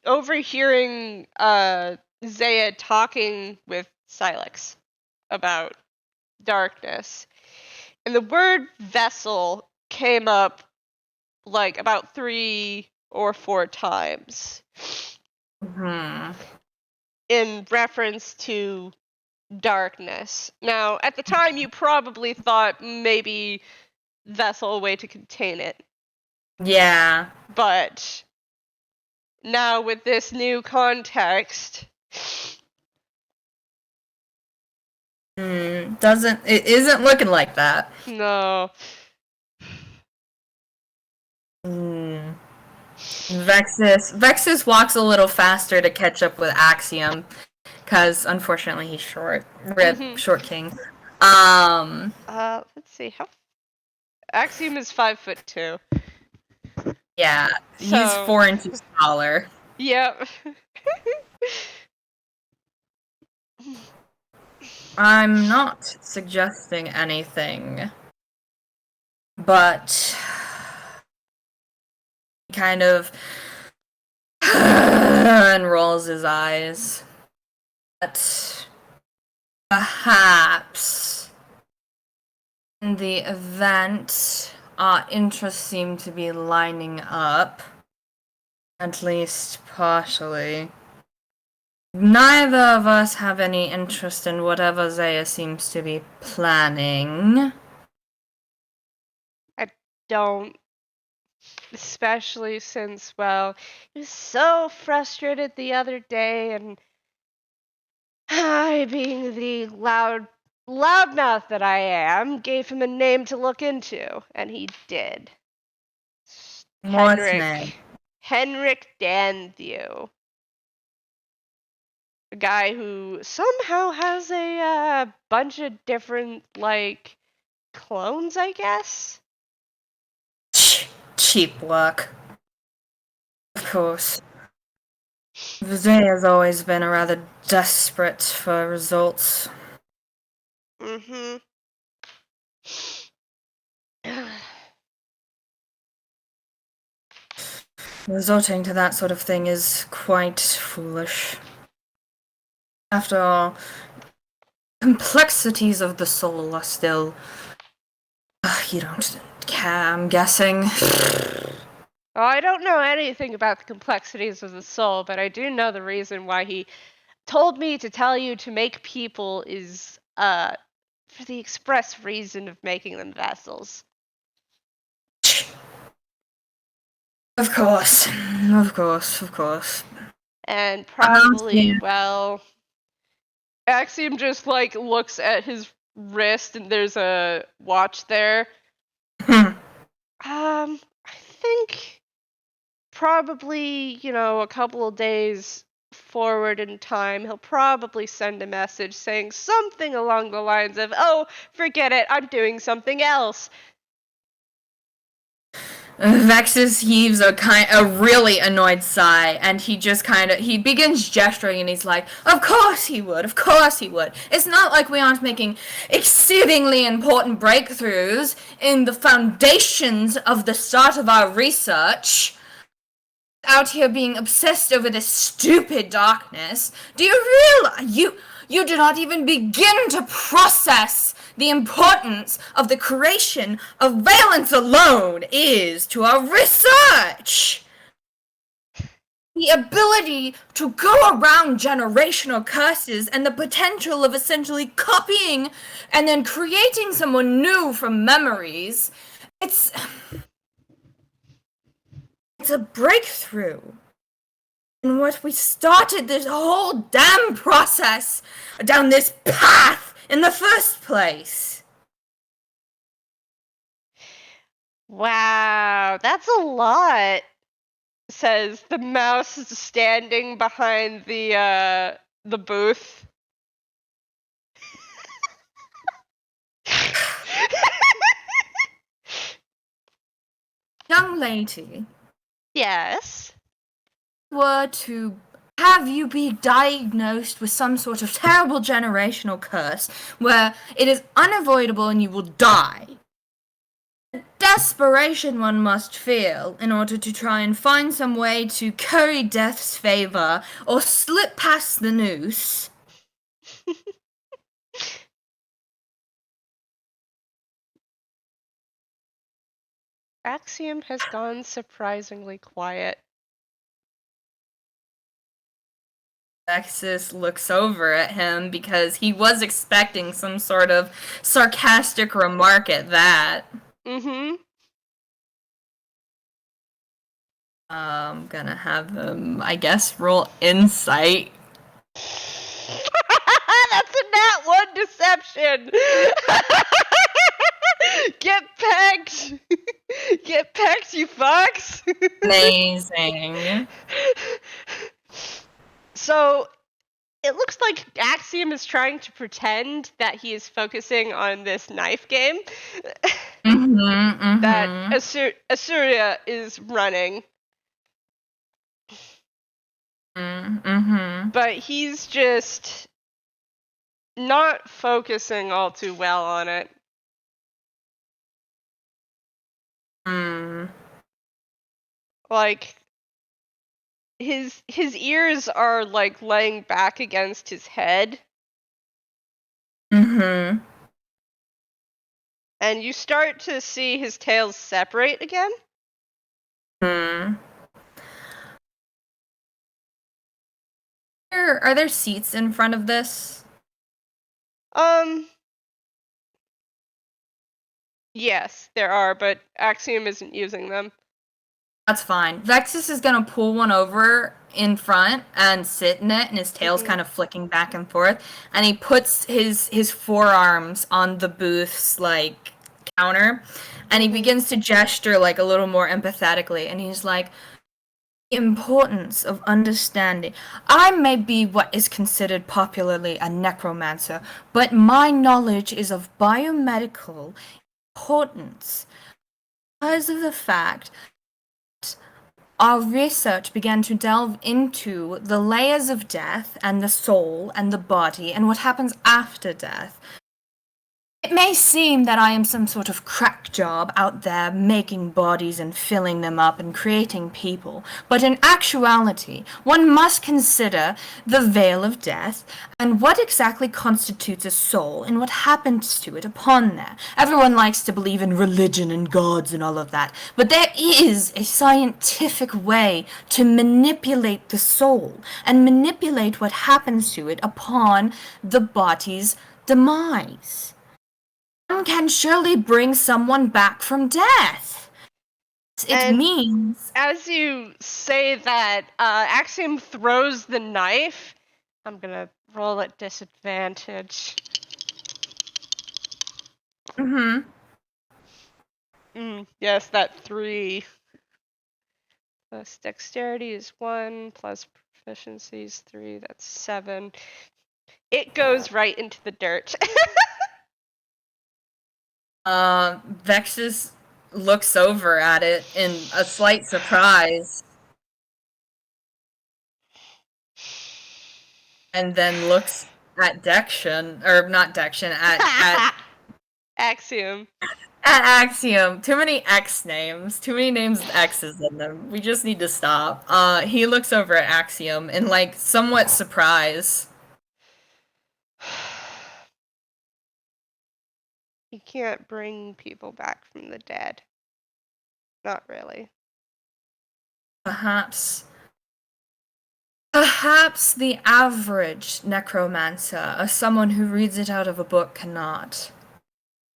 overhearing Zaya talking with Silex about darkness. And the word vessel came up like about 3 or 4 times in reference to darkness. Now, at the time, you probably thought maybe vessel, a way to contain it. Yeah. But now with this new context, It isn't looking like that. no. Vexis walks a little faster to catch up with Axiom, because unfortunately he's short. Short king. Let's see how. Axiom is 5'2". Yeah, he's 4 inches taller. Yep. I'm not suggesting anything, but he kind of and rolls his eyes. But perhaps in the event our interests seem to be lining up, at least partially. Neither of us have any interest in whatever Zaya seems to be planning. I don't. Especially since, well, he was so frustrated the other day, and I, being the loudmouth that I am, gave him a name to look into, and he did. What's name? Henrik Danthew. A guy who somehow has a bunch of different, like, clones, I guess? Cheap work. Of course. Vijay has always been rather desperate for results. Mm-hmm. Resorting to that sort of thing is quite foolish. After all, complexities of the soul are still... you don't care, I'm guessing. Well, I don't know anything about the complexities of the soul, but I do know the reason why he told me to tell you to make people is for the express reason of making them vessels. Of course. Of course, of course. And probably, yeah. well, Axiom just like looks at his wrist and there's a watch there. I think probably, a couple of days forward in time, he'll probably send a message saying something along the lines of, "Oh, forget it, I'm doing something else." Vexis heaves a really annoyed sigh, and he begins gesturing, and he's like, "Of course he would, of course he would. It's not like we aren't making exceedingly important breakthroughs in the foundations of the start of our research. Out here being obsessed over this stupid darkness. Do you realize you do not even begin to process the importance of the creation of valence alone is to our research? The ability to go around generational curses and the potential of essentially copying and then creating someone new from memories. It's a breakthrough. And what we started this whole damn process down this path in the first place." Wow, that's a lot, says the mouse standing behind the booth. Young lady, Yes. were to have you be diagnosed with some sort of terrible generational curse where it is unavoidable and you will die. The desperation one must feel in order to try and find some way to curry death's favor or slip past the noose. Axiom has gone surprisingly quiet. Vexis looks over at him because he was expecting some sort of sarcastic remark at that. Mm-hmm. I'm gonna have him, I guess, roll insight. That's a nat 1 deception! Get pegged! Get pegged, you fucks! Amazing. So, it looks like Axiom is trying to pretend that he is focusing on this knife game that Assyria is running. But he's just not focusing all too well on it. Like, his ears are like laying back against his head. And you start to see his tails separate again. Are there seats in front of this? Yes, there are, but Axiom isn't using them. That's fine. Vexis is gonna pull one over in front and sit in it, and his tail's kind of flicking back and forth. And he puts his forearms on the booth's like counter, and he begins to gesture like a little more empathetically. And he's like, "Importance of understanding. I may be what is considered popularly a necromancer, but my knowledge is of biomedical importance because of the fact our research began to delve into the layers of death and the soul and the body and what happens after death. It may seem that I am some sort of crack job out there making bodies and filling them up and creating people, but in actuality, one must consider the veil of death and what exactly constitutes a soul and what happens to it upon there. Everyone likes to believe in religion and gods and all of that, but there is a scientific way to manipulate the soul and manipulate what happens to it upon the body's demise. One can surely bring someone back from death. It means... As you say that, Axiom throws the knife. I'm gonna roll at disadvantage. Yes, that 3. Plus dexterity is 1, plus proficiency is 3, that's 7. It goes right into the dirt. Vexis looks over at it in a slight surprise. And then looks at Dection, or not Dection, at Axiom. At Axiom. Too many X names. Too many names with X's in them. We just need to stop. He looks over at Axiom in, like, somewhat surprise. You can't bring people back from the dead. Not really. Perhaps the average necromancer, or someone who reads it out of a book, cannot.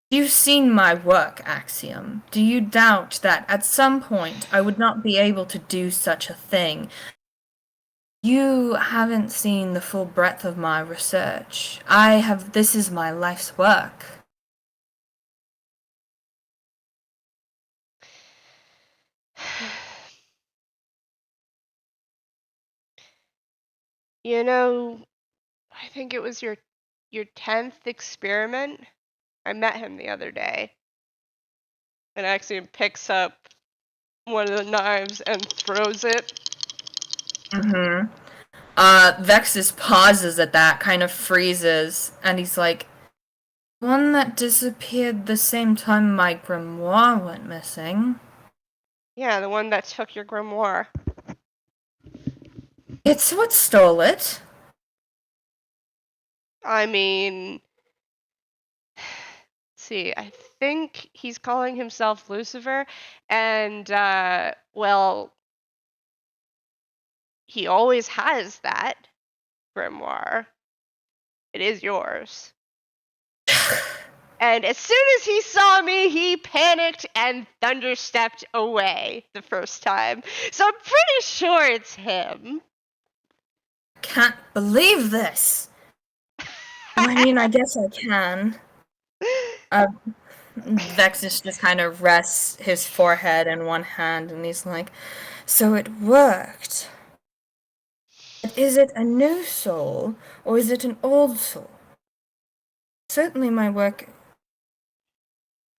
You've seen my work, Axiom. Do you doubt that at some point I would not be able to do such a thing? You haven't seen the full breadth of my research. This is my life's work. You know, I think it was your 10th experiment. I met him the other day. And Axiom picks up one of the knives and throws it. Vexis pauses at that, kind of freezes, and he's like, one that disappeared the same time my grimoire went missing. Yeah, the one that took your grimoire. It's what stole it. I mean, see, I think he's calling himself Lucifer, and, well, he always has that grimoire. It is yours. And as soon as he saw me, he panicked and thunderstepped away the first time. So I'm pretty sure it's him. Can't believe this. I mean, I guess I can. Vexis just kind of rests his forehead in one hand, and he's like, so it worked. But is it a new soul, or is it an old soul? Certainly my work,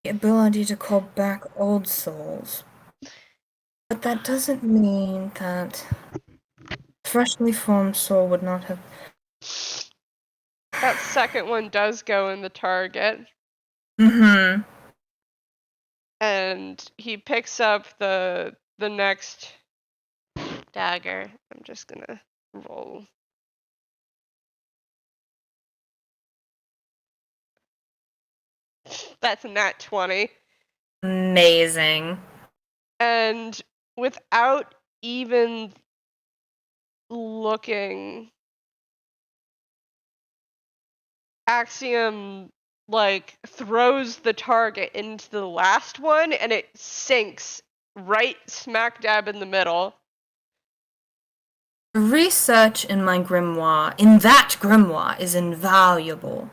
the ability to call back old souls. But that doesn't mean that freshly formed soul would not have... That second one does go in the target. And he picks up the next dagger. I'm just gonna roll. That's a nat 20. Amazing. And without even looking, Axiom, like, throws the target into the last one, and it sinks right smack dab in the middle. Research in my grimoire, in that grimoire, is invaluable.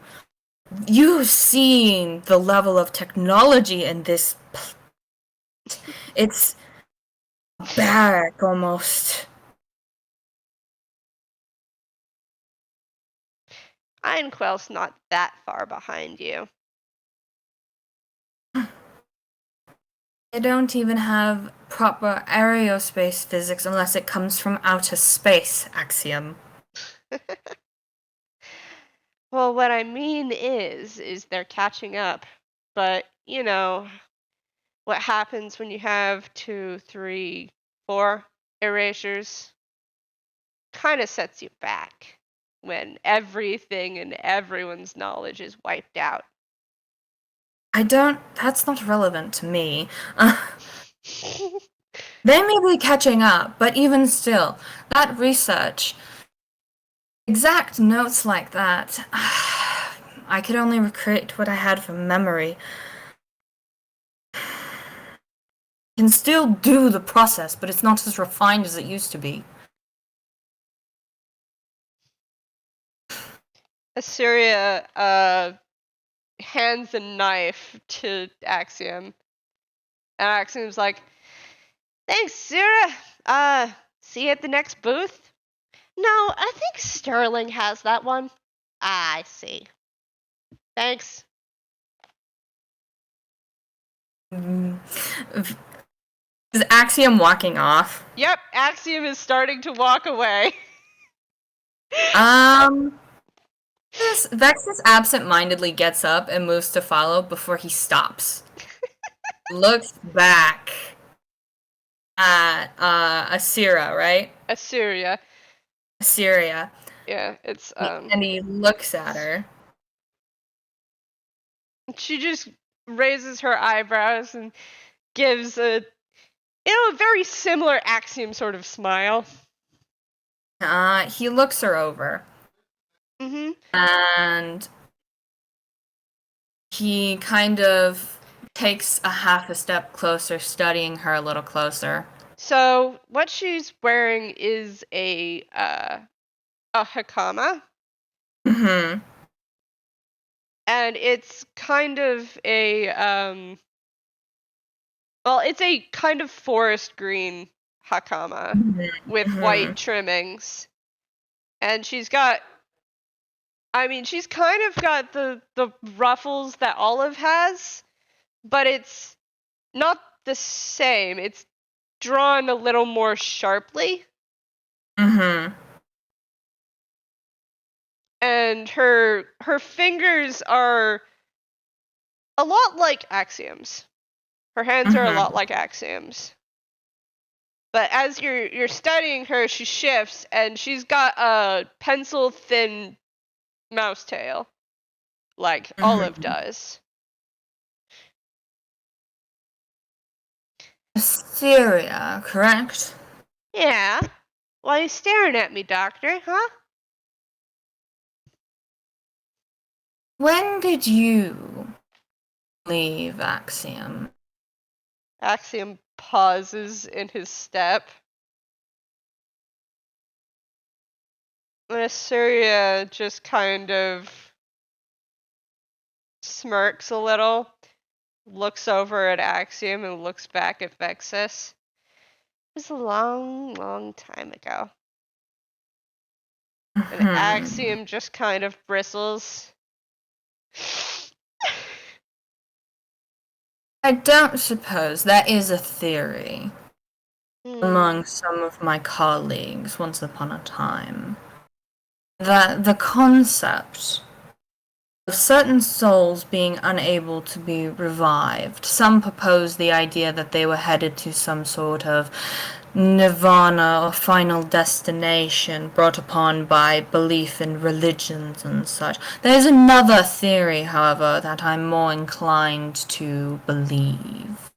You've seen the level of technology in this. It's barrack almost. Ironquell's not that far behind you. They don't even have proper aerospace physics unless it comes from outer space, Axiom. Well, what I mean is they're catching up. But, what happens when you have 2, 3, 4 erasures kind of sets you back when everything and everyone's knowledge is wiped out. That's not relevant to me. They may be catching up, but even still, that research, exact notes like that, I could only recreate what I had from memory. Can still do the process, but it's not as refined as it used to be. Assyria hands a knife to Axiom. And Axiom's like, "Thanks, Sarah. See you at the next booth?" "No, I think Sterling has that one." "Ah, I see. Thanks." Is Axiom walking off? Yep, Axiom is starting to walk away. Vexis absent-mindedly gets up and moves to follow before he stops. Looks back at Asira, right? Assyria. Assyria. Yeah, it's And he looks at her. She just raises her eyebrows and gives a very similar Axiom sort of smile. He looks her over. Mm-hmm. And he kind of takes a half a step closer, studying her a little closer. So what she's wearing is a hakama. Mm-hmm. And it's kind of a it's a kind of forest green hakama with white trimmings. And she's kind of got the ruffles that Olive has, but it's not the same. It's drawn a little more sharply. Mm-hmm. And her fingers are a lot like Axiom's. Her hands are a lot like Axiom's. But as you're studying her, she shifts and she's got a pencil thin mouse tail, like Olive does. Assyria, correct? Yeah. Why are you staring at me, Doctor, huh? When did you leave Axiom? Axiom pauses in his step. And Assyria just kind of smirks a little, looks over at Axiom and looks back at Vexis. It was a long, long time ago. And Axiom just kind of bristles. I don't suppose that is a theory among some of my colleagues once upon a time. That the concept of certain souls being unable to be revived, some propose the idea that they were headed to some sort of nirvana or final destination brought upon by belief in religions and such. There's another theory, however, that I'm more inclined to believe.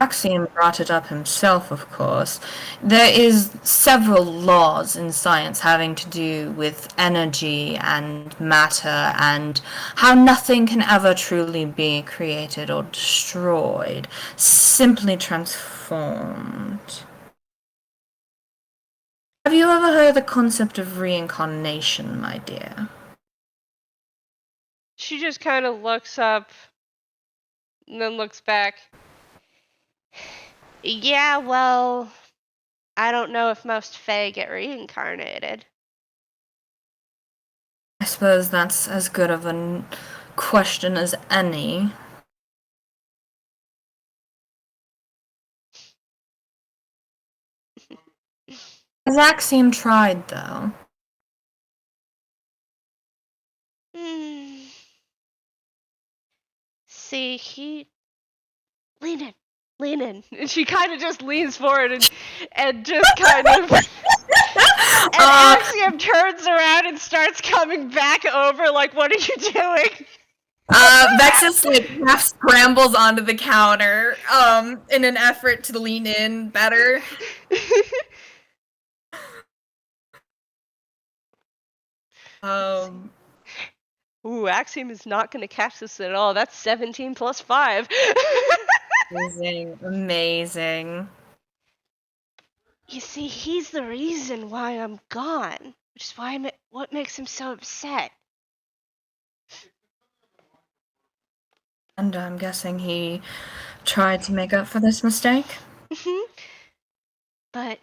Axiom brought it up himself, of course. There is several laws in science having to do with energy and matter and how nothing can ever truly be created or destroyed, simply transformed. Have you ever heard of the concept of reincarnation, my dear? She just kind of looks up and then looks back. Yeah, well, I don't know if most Fae get reincarnated. I suppose that's as good of a question as any. Has Axiom tried, though? see, lean in. And she kind of just leans forward and just kind of... And Axiom turns around and starts coming back over, like, what are you doing? Vexis, like, half scrambles onto the counter, in an effort to lean in better. Ooh, Axiom is not going to catch this at all. That's 17 plus 5. Amazing. You see, he's the reason why I'm gone, which is why what makes him so upset. And I'm guessing he tried to make up for this mistake? But,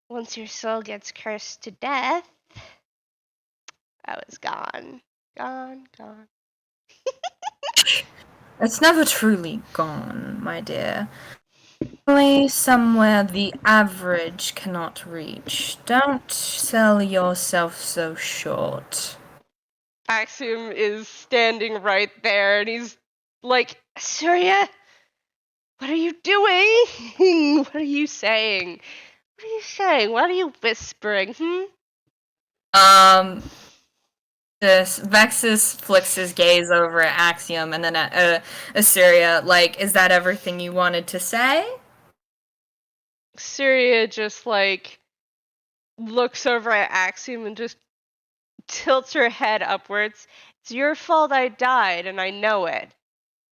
once your soul gets cursed to death, I was gone. Gone. It's never truly gone, my dear. Only somewhere the average cannot reach. Don't sell yourself so short. Axiom is standing right there, and he's like, Surya, what are you doing? What are you saying? What are you whispering, Vexis flicks his gaze over at Axiom and then at Assyria, like, is that everything you wanted to say? Surya just, like, looks over at Axiom and just tilts her head upwards. It's your fault I died, and I know it.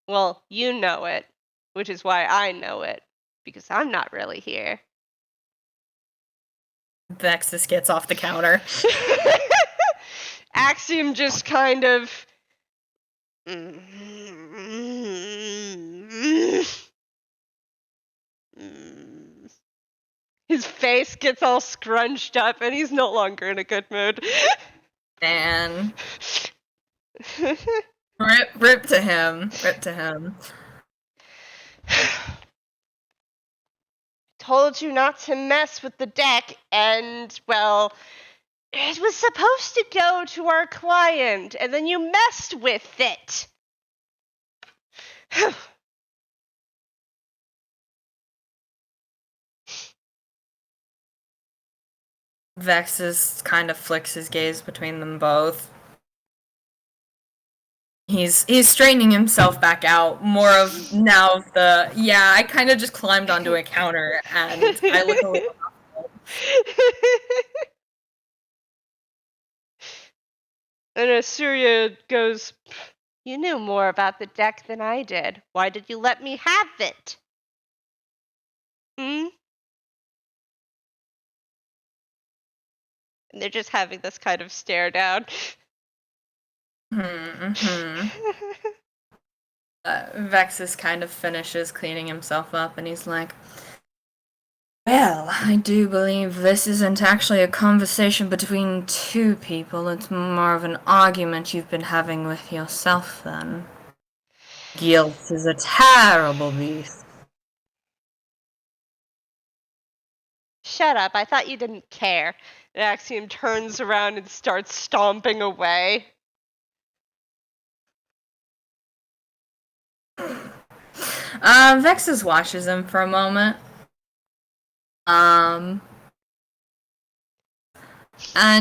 Well, you know it, which is why I know it, because I'm not really here. Vexis gets off the counter. Axiom just kind of... His face gets all scrunched up, and he's no longer in a good mood. Man. Rip to him. Told you not to mess with the deck, and, well, it was supposed to go to our client, and then you messed with it. Vexis kind of flicks his gaze between them both. He's straightening himself back out, more of now of the, yeah, I kind of just climbed onto a counter, and I look a little And Assyria goes, you knew more about the deck than I did. Why did you let me have it? And they're just having this kind of stare down. Vexis kind of finishes cleaning himself up, and he's like, well, I do believe this isn't actually a conversation between two people. It's more of an argument you've been having with yourself, then. Guilt is a terrible beast. Shut up, I thought you didn't care. And Axiom turns around and starts stomping away. Vexis watches him for a moment. And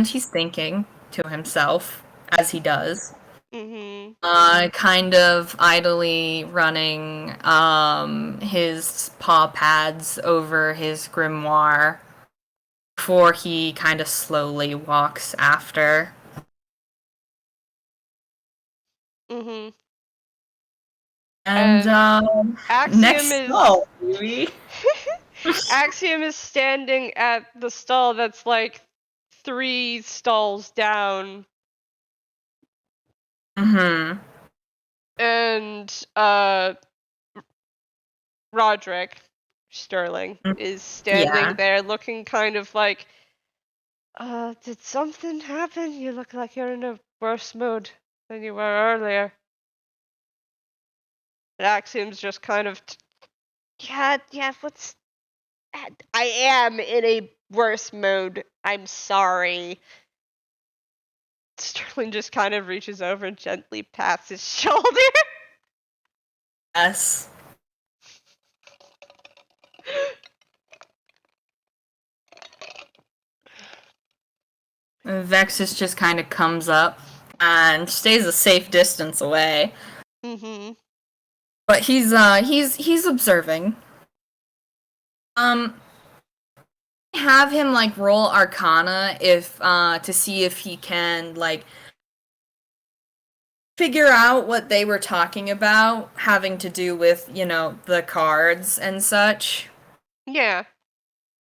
he's thinking to himself, as he does. Kind of idly running, his paw pads over his grimoire before he kind of slowly walks after. And Axiom next is... stall, baby. Axiom is standing at the stall that's like 3 stalls down. And Roderick Sterling is standing there looking kind of like, did something happen? You look like you're in a worse mood than you were earlier. And Axiom's just kind of, yeah, what's... I am in a worse mood. I'm sorry. Sterling just kind of reaches over and gently pats his shoulder. Yes. Vexis just kind of comes up and stays a safe distance away. Mm-hmm. But he's observing. Have him like roll Arcana if to see if he can like figure out what they were talking about having to do with, you know, the cards and such. Yeah.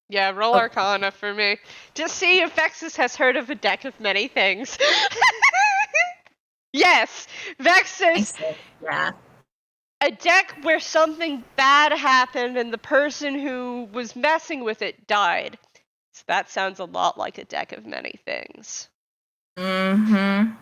Yeah, roll Arcana for me. Just see if Vexis has heard of a deck of many things. Yes! Vexis! Yeah. A deck where something bad happened and the person who was messing with it died. So that sounds a lot like a deck of many things. Mm-hmm.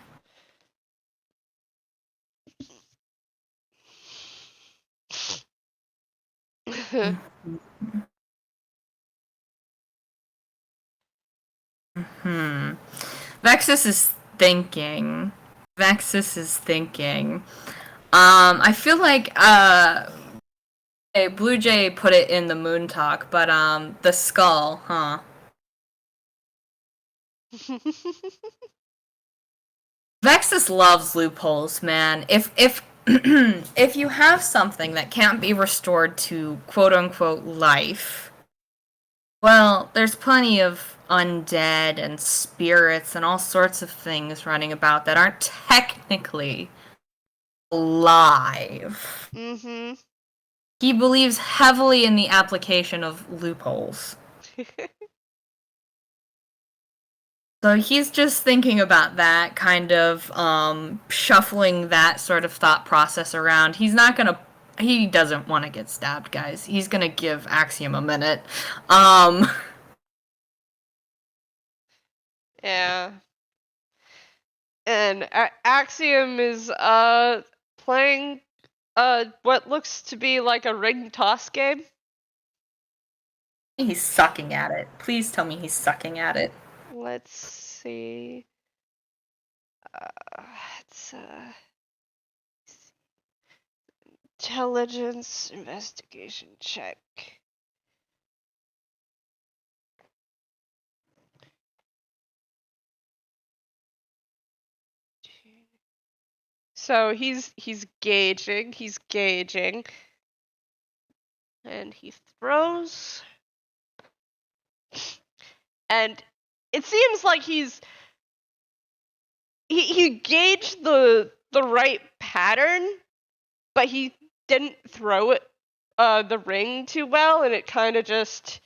Vexis is thinking. I feel like Bluejay put it in the moon talk, but the skull, huh? Vexis loves loopholes, man. If if you have something that can't be restored to quote unquote life, well, there's plenty of undead and spirits and all sorts of things running about that aren't technically alive. Mm-hmm. He believes heavily in the application of loopholes. So he's just thinking about that, kind of shuffling that sort of thought process around. He doesn't want to get stabbed, guys. He's gonna give Axiom a minute. Yeah. And Axiom is playing what looks to be like a ring toss game. He's sucking at it. Please tell me he's sucking at it. Let's see. It's intelligence investigation check. So he's gauging, and he throws, and it seems like he gauged the right pattern, but he didn't throw it the ring too well, and it kind of just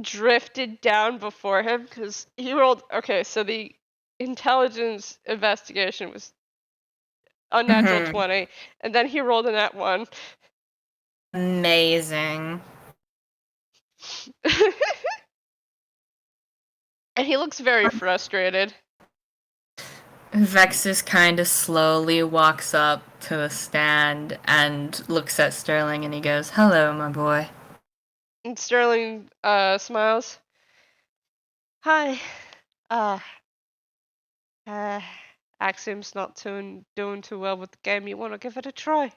drifted down before him because he rolled. Okay, so the intelligence investigation was unnatural 20, and then he rolled a nat 1. Amazing. And he looks very frustrated. Vexis kind of slowly walks up to the stand and looks at Sterling and he goes, "Hello, my boy." And Sterling smiles. Hi. Axiom's not doing too well with the game. You want to give it a try?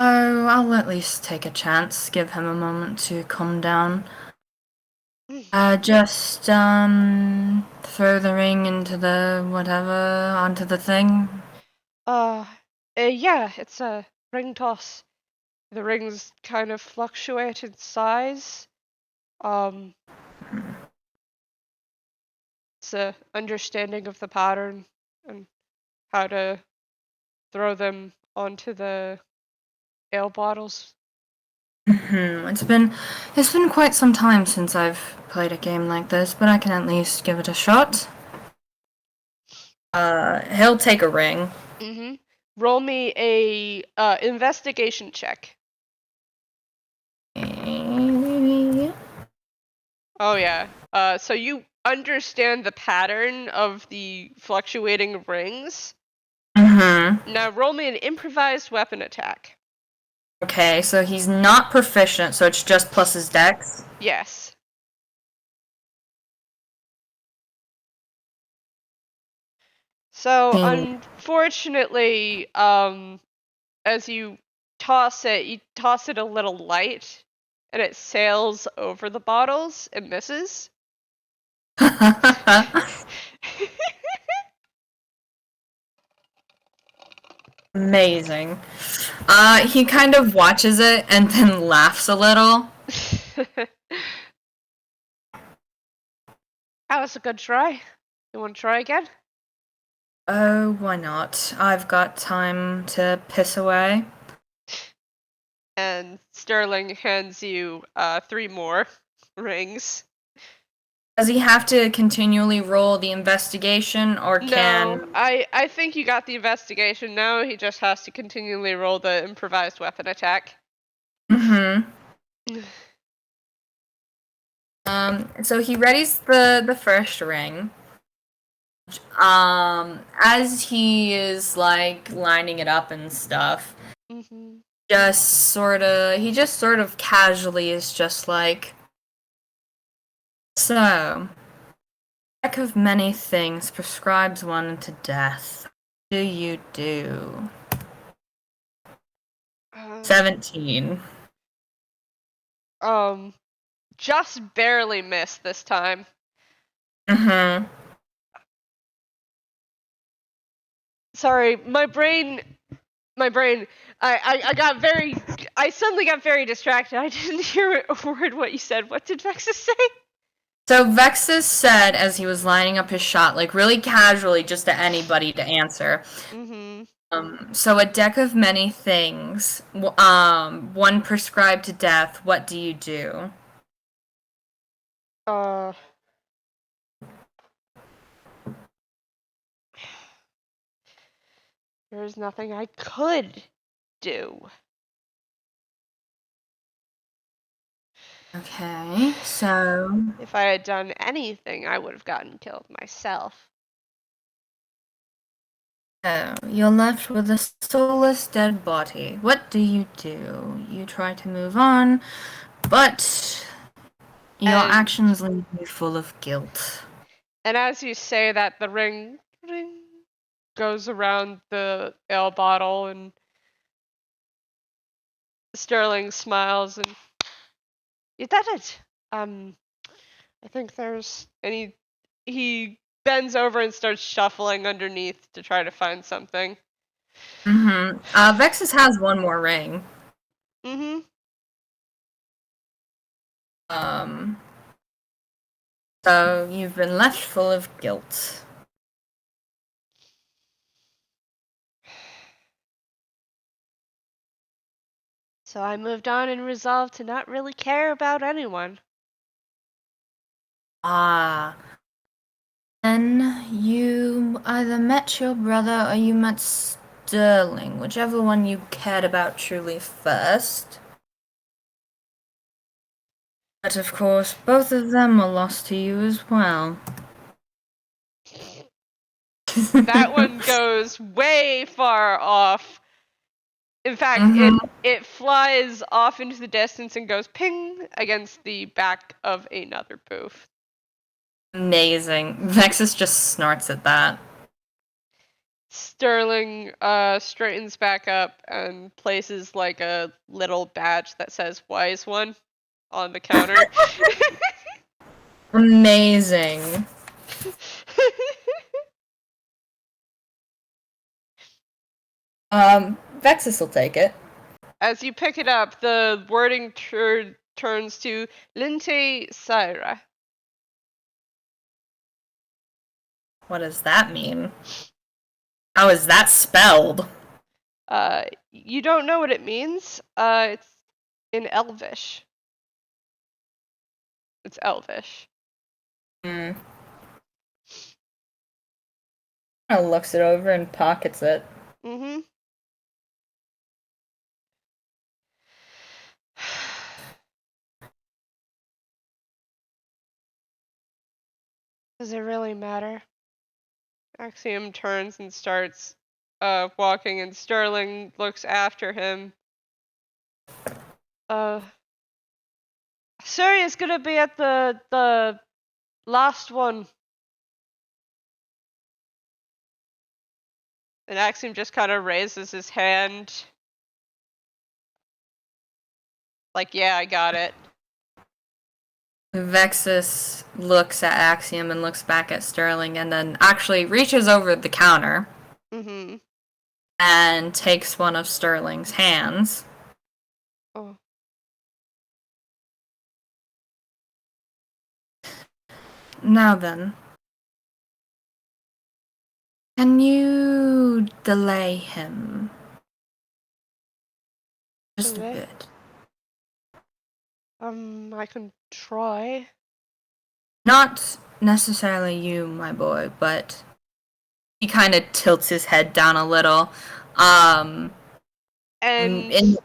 Oh, I'll at least take a chance. Give him a moment to calm down. Just throw the ring into the whatever onto the thing. Yeah, it's a ring toss. The rings kind of fluctuate in size. It's a understanding of the pattern and how to throw them onto the ale bottles. It's been quite some time since I've played a game like this, but I can at least give it a shot. He'll take a ring. Mm-hmm. Roll me a investigation check. Oh yeah. So you understand the pattern of the fluctuating rings. Now roll me an improvised weapon attack. Okay, so he's not proficient, so it's just plus his dex? Yes. So, Hmm. unfortunately, as you toss it a little light, and it sails over the bottles and misses. Amazing. He kind of watches it and then laughs a little. That was a good try. You want to try again? Oh, why not? I've got time to piss away. And Sterling hands you 3 more rings. Does he have to continually roll the investigation, or can... No, I think you got the investigation. Now he just has to continually roll the improvised weapon attack. Mm-hmm. So he readies the first ring. As he is, like, lining it up and stuff, Mm-hmm. he just sort of casually is just like, so, deck of many things prescribes one to death. What do you do? 17. Just barely missed this time. Mm-hmm. Sorry, my brain. I suddenly got very distracted. I didn't hear a word what you said. What did Vexis say? So Vexis said, as he was lining up his shot, like really casually, just to anybody to answer. Mm-hmm. So a deck of many things. One prescribed to death. What do you do? There's nothing I could do. Okay, so If I had done anything, I would have gotten killed myself. you're left with a soulless dead body. What do? You try to move on, but your And actions leave you full of guilt. as you say that, the ring goes around the ale bottle, and Sterling smiles and you did it. I think there's and he bends over and starts shuffling underneath to try to find something. Mm-hmm. Vexis has one more ring. Mm-hmm. Um, so you've been left full of guilt. So I moved on and resolved to not really care about anyone. Ah. Then you either met your brother or you met Sterling, whichever one you cared about truly first. But of course, both of them were lost to you as well. That one goes way far off. In fact, Mm-hmm. it flies off into the distance and goes ping against the back of another booth. Amazing. Vexis just snorts at that. Sterling straightens back up and places like a little badge that says wise one on the counter. Amazing. Vexis will take it. As you pick it up, the wording turns to Linte Syra. What does that mean? How is that spelled? You don't know what it means? It's in Elvish. It's Elvish. Hmm. Kind of looks it over and pockets it. Mm-hmm. Does it really matter? Axiom turns and starts walking, and Sterling looks after him. Suri is gonna be at the last one. And Axiom just kind of raises his hand. Like, yeah, I got it. Vexis looks at Axiom and looks back at Sterling and then actually reaches over the counter Mm-hmm. and takes one of Sterling's hands. Oh. Now then, can you delay him? Just a Delay? bit. I can try. Not necessarily you, my boy, but he kind of tilts his head down a little. And in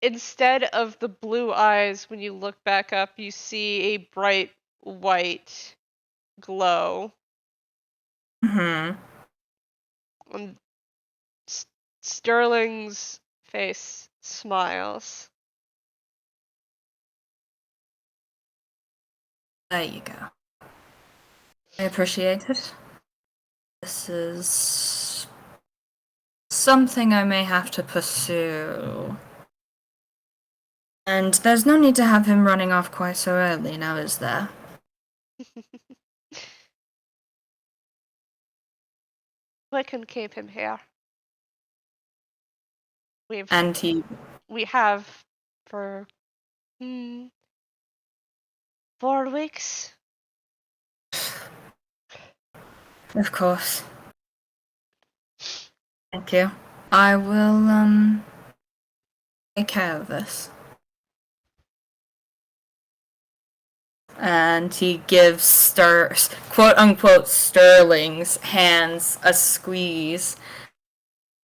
instead of the blue eyes, when you look back up, you see a bright white glow. Mhm. And Sterling's face smiles. There you go. I appreciate it. This is something I may have to pursue. And there's no need to have him running off quite so early now, is there? We can keep him here. And We have for 4 weeks. Of course. Thank you. I will, take care of this. And he gives quote-unquote Sterling's hands a squeeze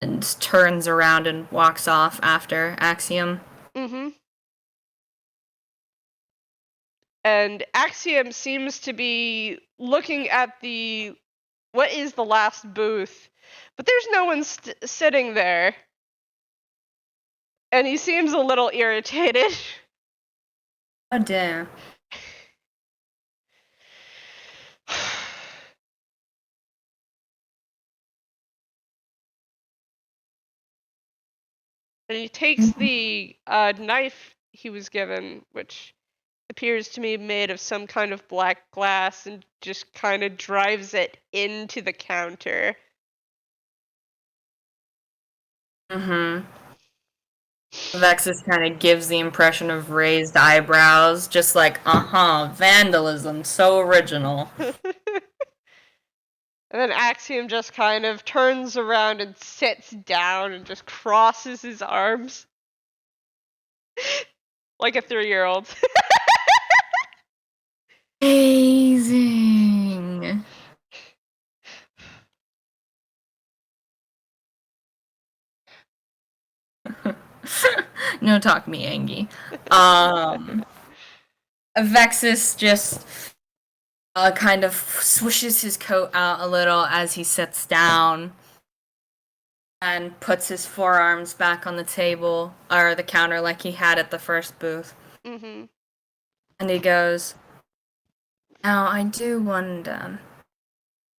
and turns around and walks off after Axiom. Mm-hmm. And Axiom seems to be looking at what is the last booth, but there's no one sitting there. And he seems a little irritated. Oh damn. And he takes the knife he was given, which appears to me made of some kind of black glass, and just kind of drives it into the counter. Mm-hmm. Vexis kind of gives the impression of raised eyebrows, just like, vandalism, so original. And then Axiom just kind of turns around and sits down and just crosses his arms. Like a 3-year-old. Amazing. No talk me, Angie. Vexis just kind of swishes his coat out a little as he sits down and puts his forearms back on the table or the counter like he had at the first booth. Mm-hmm. And he goes, now I do wonder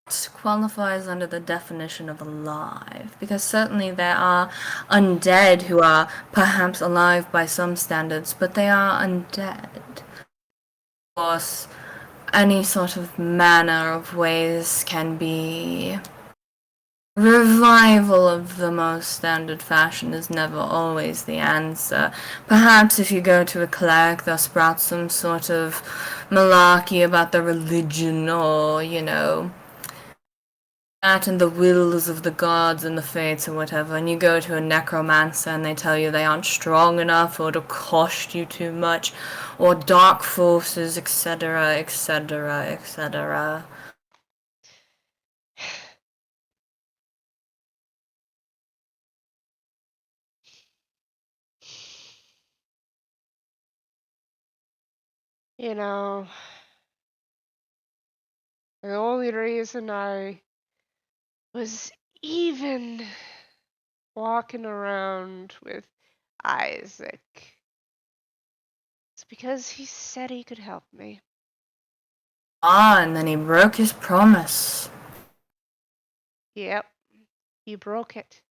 what qualifies under the definition of alive, because certainly there are undead who are perhaps alive by some standards, but they are undead. Of course, any sort of manner of ways can be. Revival of the most standard fashion is never always the answer. Perhaps if you go to a cleric, they'll sprout some sort of malarkey about the religion or, that and the wills of the gods and the fates or whatever, and you go to a necromancer and they tell you they aren't strong enough or it'll cost you too much, or dark forces, etc., etc., etc. The only reason I was even walking around with Isaac is because he said he could help me. Ah, and then he broke his promise. Yep. You broke it.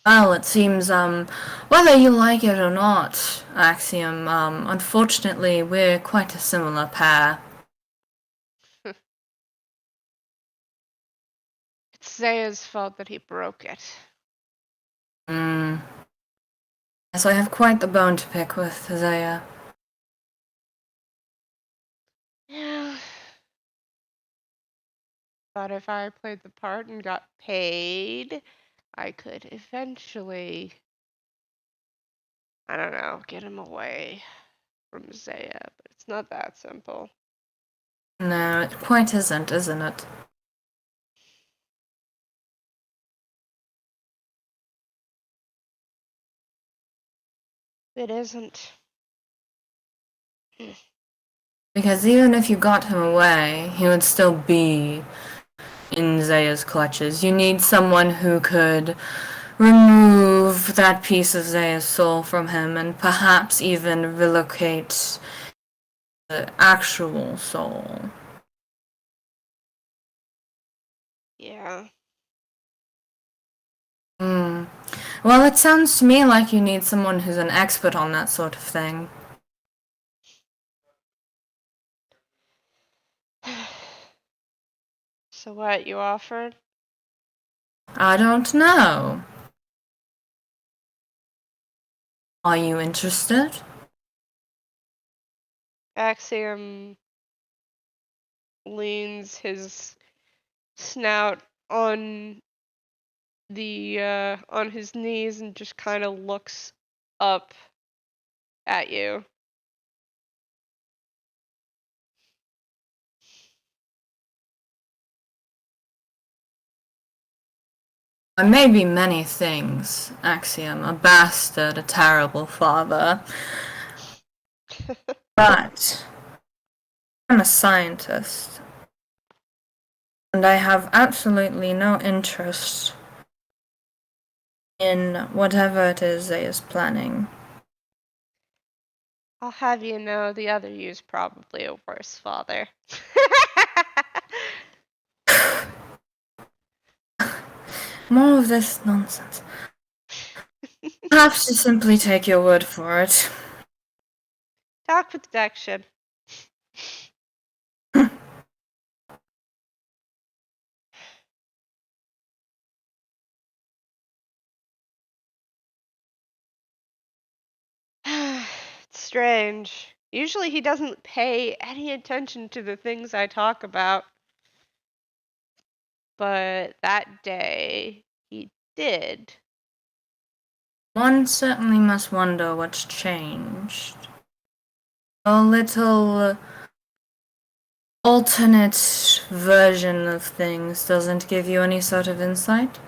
Well, it seems, whether you like it or not, Axiom, unfortunately, we're quite a similar pair. It's Zaya's fault that he broke it. Yes, I have quite the bone to pick with Zaya. Yeah. But if I played the part and got paid, I could eventually, I don't know, get him away from Zaya, but it's not that simple. No, it quite isn't it? It isn't. Because even if you got him away, he would still be in Zaya's clutches. You need someone who could remove that piece of Zaya's soul from him and perhaps even relocate the actual soul. Yeah. Well, it sounds to me like you need someone who's an expert on that sort of thing. So what, you offered? I don't know. Are you interested? Axiom leans his snout on his knees and just kind of looks up at you. I may be many things, Axiom. A bastard, a terrible father. But I'm a scientist. And I have absolutely no interest in whatever it is they is planning. I'll have you know the other you's probably a worse father. More of this nonsense. I have to simply take your word for it. Talk protection. It's strange. Usually he doesn't pay any attention to the things I talk about. But that day, he did. One certainly must wonder what's changed. A little alternate version of things doesn't give you any sort of insight?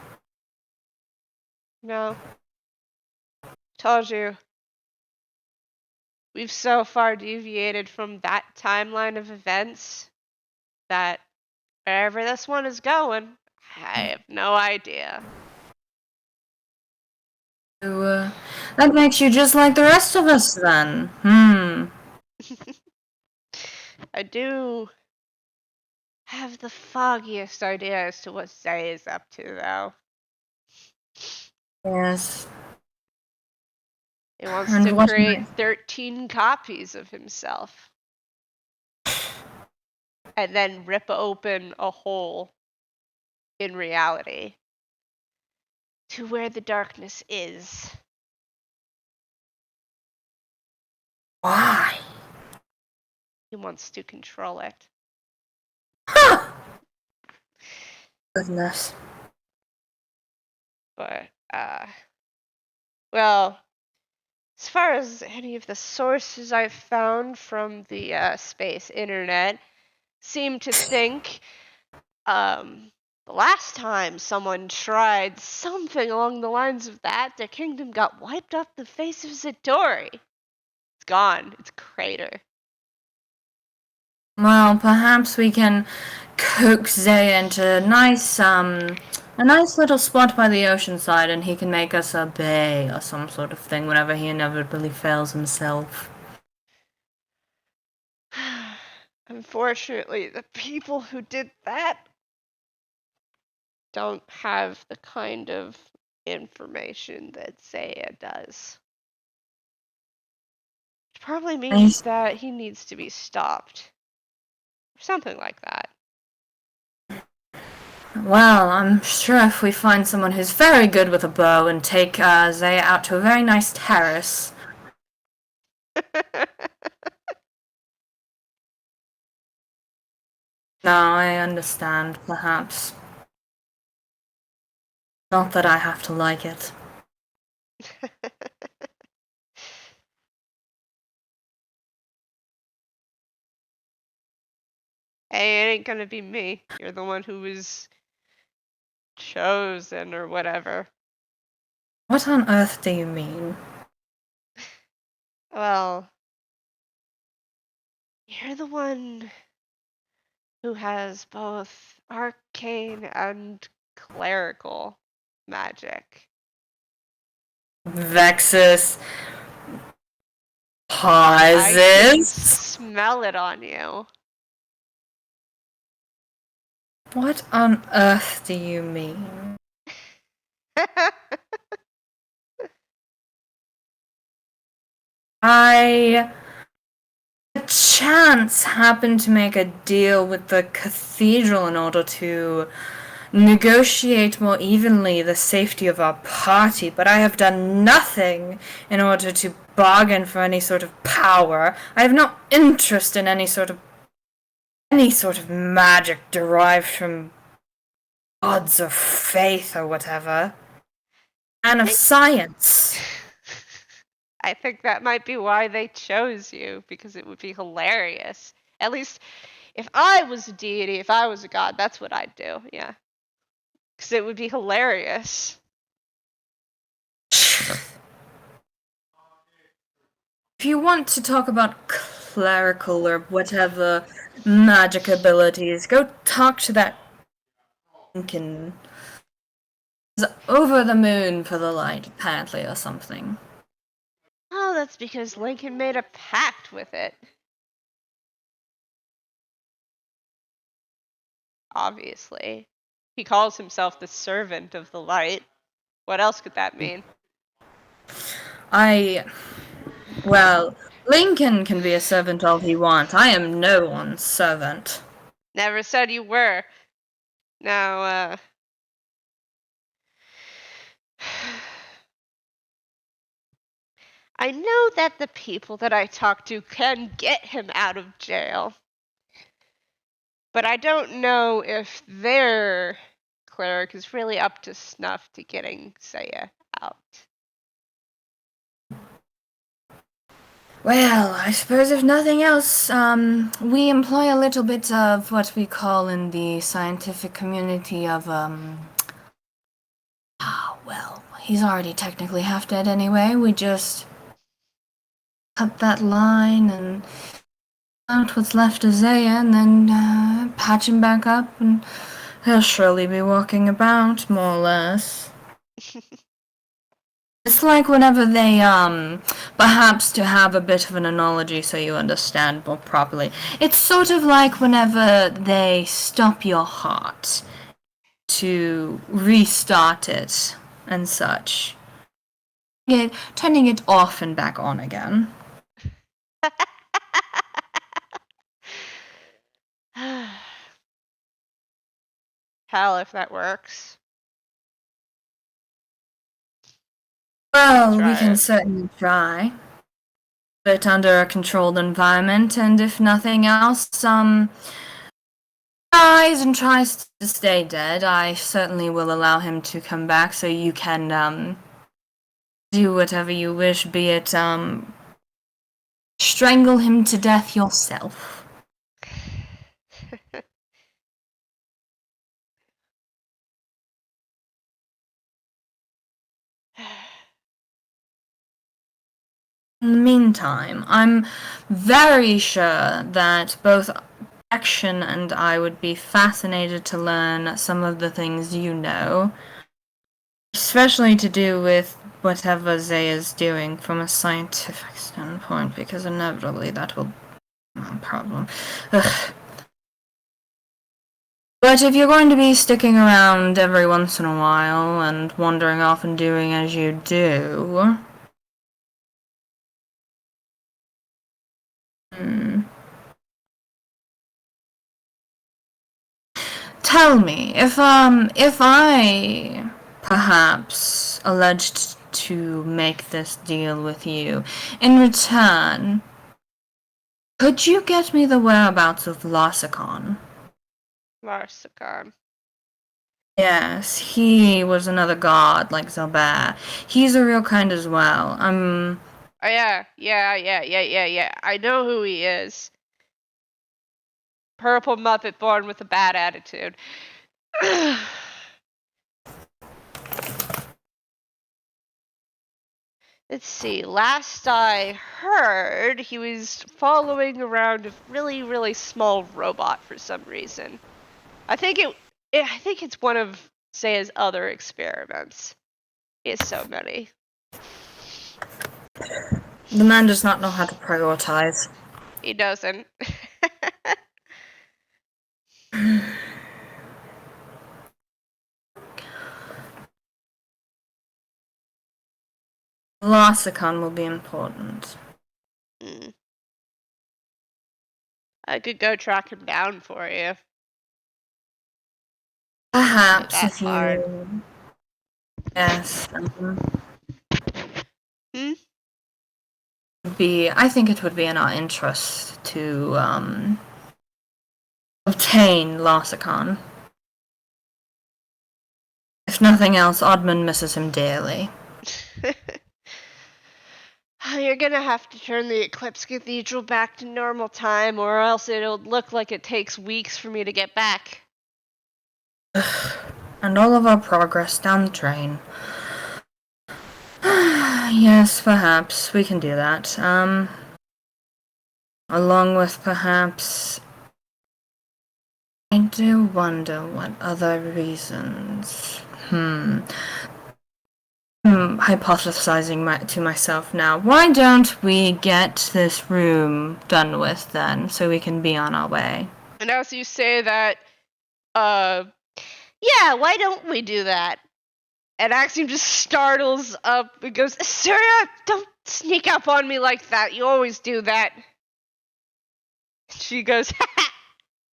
No. Told you. We've so far deviated from that timeline of events that wherever this one is going, I have no idea. So, that makes you just like the rest of us then. I do have the foggiest idea as to what Zay is up to, though. Yes. He wants And to what create might- 13 copies of himself. And then rip open a hole in reality to where the darkness is. Why? He wants to control it. Goodness. But, well, as far as any of the sources I've found from the space internet seem to think, the last time someone tried something along the lines of that, their kingdom got wiped off the face of Zatori. It's gone. It's a crater. Well, perhaps we can coax Zay into a nice little spot by the ocean side, and he can make us a bay or some sort of thing whenever he inevitably fails himself. Unfortunately, the people who did that don't have the kind of information that Zaya does. Which probably means that he needs to be stopped. Or something like that. Well, I'm sure if we find someone who's very good with a bow and take Zaya out to a very nice terrace. No, I understand, perhaps. Not that I have to like it. Hey, it ain't gonna be me. You're the one who was chosen or whatever. What on earth do you mean? Well, you're the one who has both arcane and clerical magic. Vexis I can pauses. smell it on you. What on earth do you mean? I chance happened to make a deal with the Cathedral in order to negotiate more evenly the safety of our party, but I have done nothing in order to bargain for any sort of power. I have no interest in any sort of magic derived from gods or faith or whatever. And of science. I think that might be why they chose you, because it would be hilarious. At least, if I was a deity, if I was a god, that's what I'd do, yeah. Because it would be hilarious. If you want to talk about clerical or whatever magic abilities, go talk to that Lincoln. He's over the moon for the light, apparently, or something. Oh, that's because Lincoln made a pact with it. Obviously. He calls himself the servant of the light. What else could that mean? Well, Lincoln can be a servant all he wants. I am no one's servant. Never said you were. Now, I know that the people that I talk to can get him out of jail. But I don't know if their cleric is really up to snuff to getting Saya out. Well, I suppose if nothing else, we employ a little bit of what we call in the scientific community of, well, he's already technically half dead anyway. We just cut that line and out what's left of Zaya and then patch him back up and he'll surely be walking about, more or less. It's like whenever they, perhaps to have a bit of an analogy so you understand more properly, it's sort of like whenever they stop your heart to restart it and such. Turning it off and back on again. Hell, if that works. Well, we can it. certainly try. But under a controlled environment, and if nothing else, dies and tries to stay dead, I certainly will allow him to come back so you can, do whatever you wish, be it, strangle him to death yourself. In the meantime, I'm very sure that both Action and I would be fascinated to learn some of the things you know, especially to do with whatever Zay is doing from a scientific standpoint, because inevitably that will No problem. Ugh. But if you're going to be sticking around every once in a while and wandering off and doing as you do... Tell me, if I perhaps alleged to make this deal with you, in return, could you get me the whereabouts of Larsicon? Larsicon. Yes, he was another god like Zalbar. He's a real kind as well. Oh, yeah. I know who he is. Purple Muppet born with a bad attitude. Let's see. Last I heard, he was following around a really, really small robot for some reason. I think it's one of Zaya's other experiments. He has so many. The man does not know how to prioritize. He doesn't. Larsicon will be important. I could go track him down for you. Perhaps That's if you... hard. Yes. I think it would be in our interest to obtain Larsicon. If nothing else, Oddman misses him dearly. You're gonna have to turn the Eclipse Cathedral back to normal time, or else it'll look like it takes weeks for me to get back. And all of our progress down the drain. Yes, perhaps we can do that. Along with perhaps... I do wonder what other reasons. Hypothesizing to myself now. Why don't we get this room done with then, so we can be on our way? And as you say that, yeah, why don't we do that? And Axiom just startles up and goes, Asura, don't sneak up on me like that. You always do that. She goes,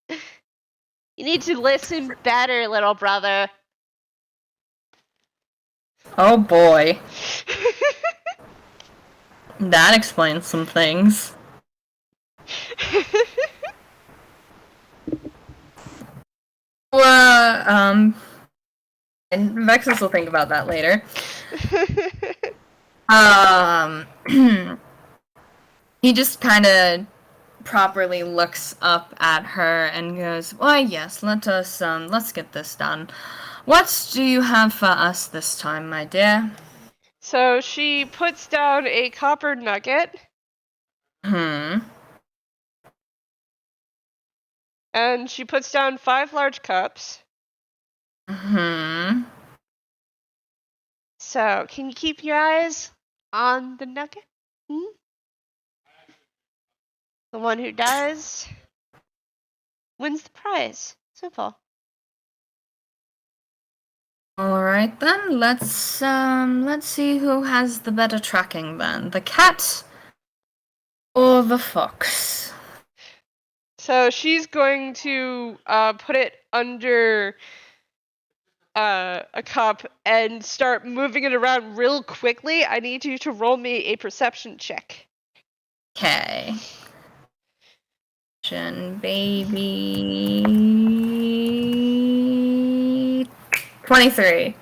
you need to listen better, little brother. Oh boy. That explains some things. Well, and Vexis will think about that later. He just kind of properly looks up at her and goes, "Why, yes, let's get this done. What do you have for us this time, my dear?" So she puts down a copper nugget. And she puts down 5 large cups. So, can you keep your eyes on the nugget? The one who does wins the prize. Simple. Alright then, let's see who has the better tracking then. The cat or the fox? So she's going to put it under a cup and start moving it around real quickly. I need you to roll me a perception check. Okay. Baby. 23.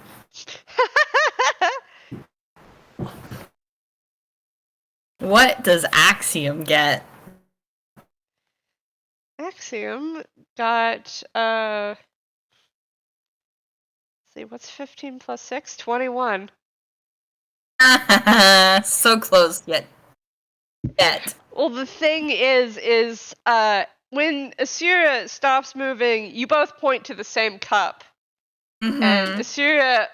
What does Axiom get? Axiom got let's see, what's 15 plus 6? 21. So close yet. Well, the thing is when Asura stops moving, you both point to the same cup. And Asura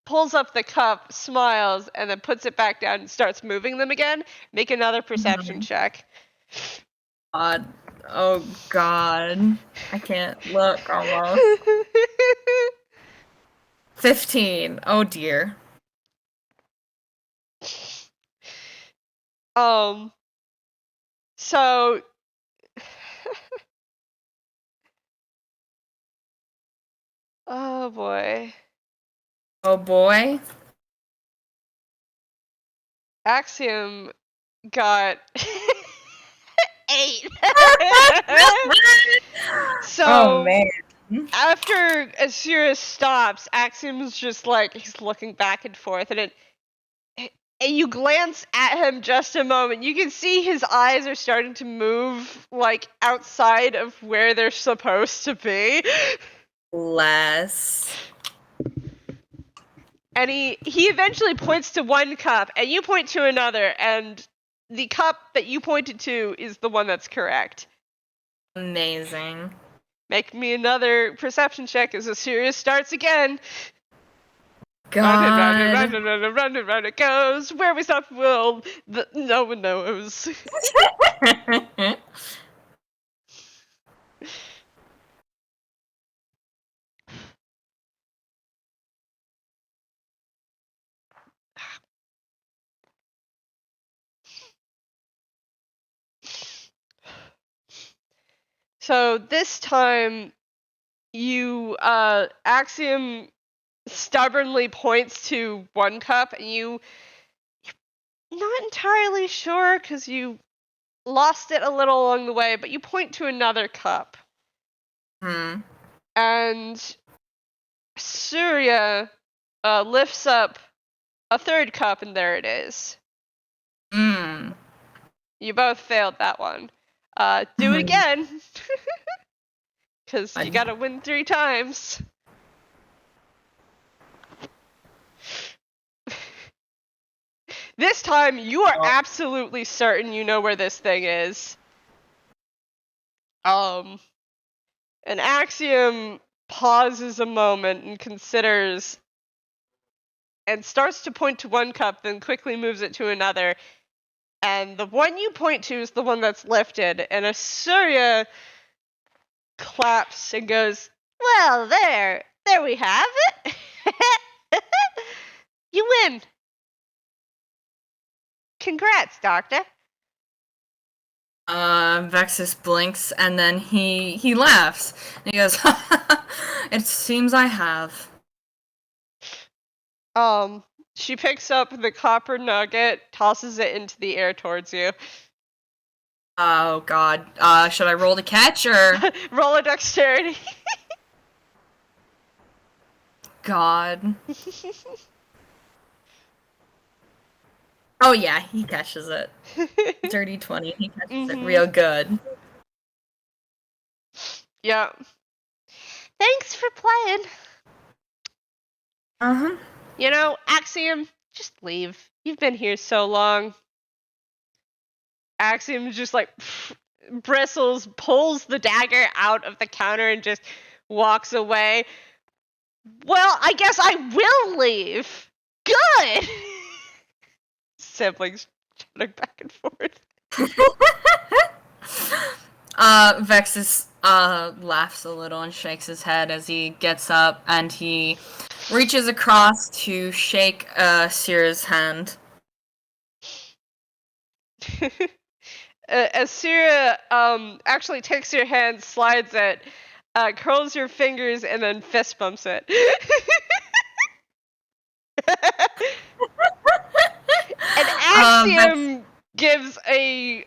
pulls up the cup, smiles, and then puts it back down and starts moving them again. Make another perception check. God. Oh God. I can't look almost. 15. Oh dear. So oh boy. Oh boy. Axiom got 8. So Oh man. after Asura stops, Axiom's just like he's looking back and forth, and you glance at him just a moment. You can see his eyes are starting to move like outside of where they're supposed to be. Bless. And he eventually points to one cup, and you point to another, and the cup that you pointed to is the one that's correct. Amazing. Make me another perception check as Assyrius starts again. God. Round and round it goes. Where we stop, no one knows. So this time, Axiom stubbornly points to one cup, and you're not entirely sure because you lost it a little along the way, but you point to another cup. And Surya lifts up a third cup, and there it is. You both failed that one. Do it again. Because you gotta win 3 times. This time, you are absolutely certain you know where this thing is. And Axiom pauses a moment and considers and starts to point to one cup, then quickly moves it to another. And the one you point to is the one that's lifted, and Assyria claps and goes, "Well, there we have it. You win. Congrats, Doctor." Vexis blinks and then he laughs. And he goes, "It seems I have." She picks up the copper nugget, tosses it into the air towards you. Oh God. Should I roll to catch or roll a dexterity? God. Oh yeah, he catches it. Dirty 20. He catches it real good. Yeah. Thanks for playing. You know, Axiom, just leave. You've been here so long. Axiom just like bristles, pulls the dagger out of the counter and just walks away. Well, I guess I will leave. Good. Siblings chatting back and forth. Vexis laughs a little and shakes his head as he gets up and he reaches across to shake Syrah's hand. As Syrah actually takes your hand, slides it, curls your fingers, and then fist bumps it. And Axiom gives a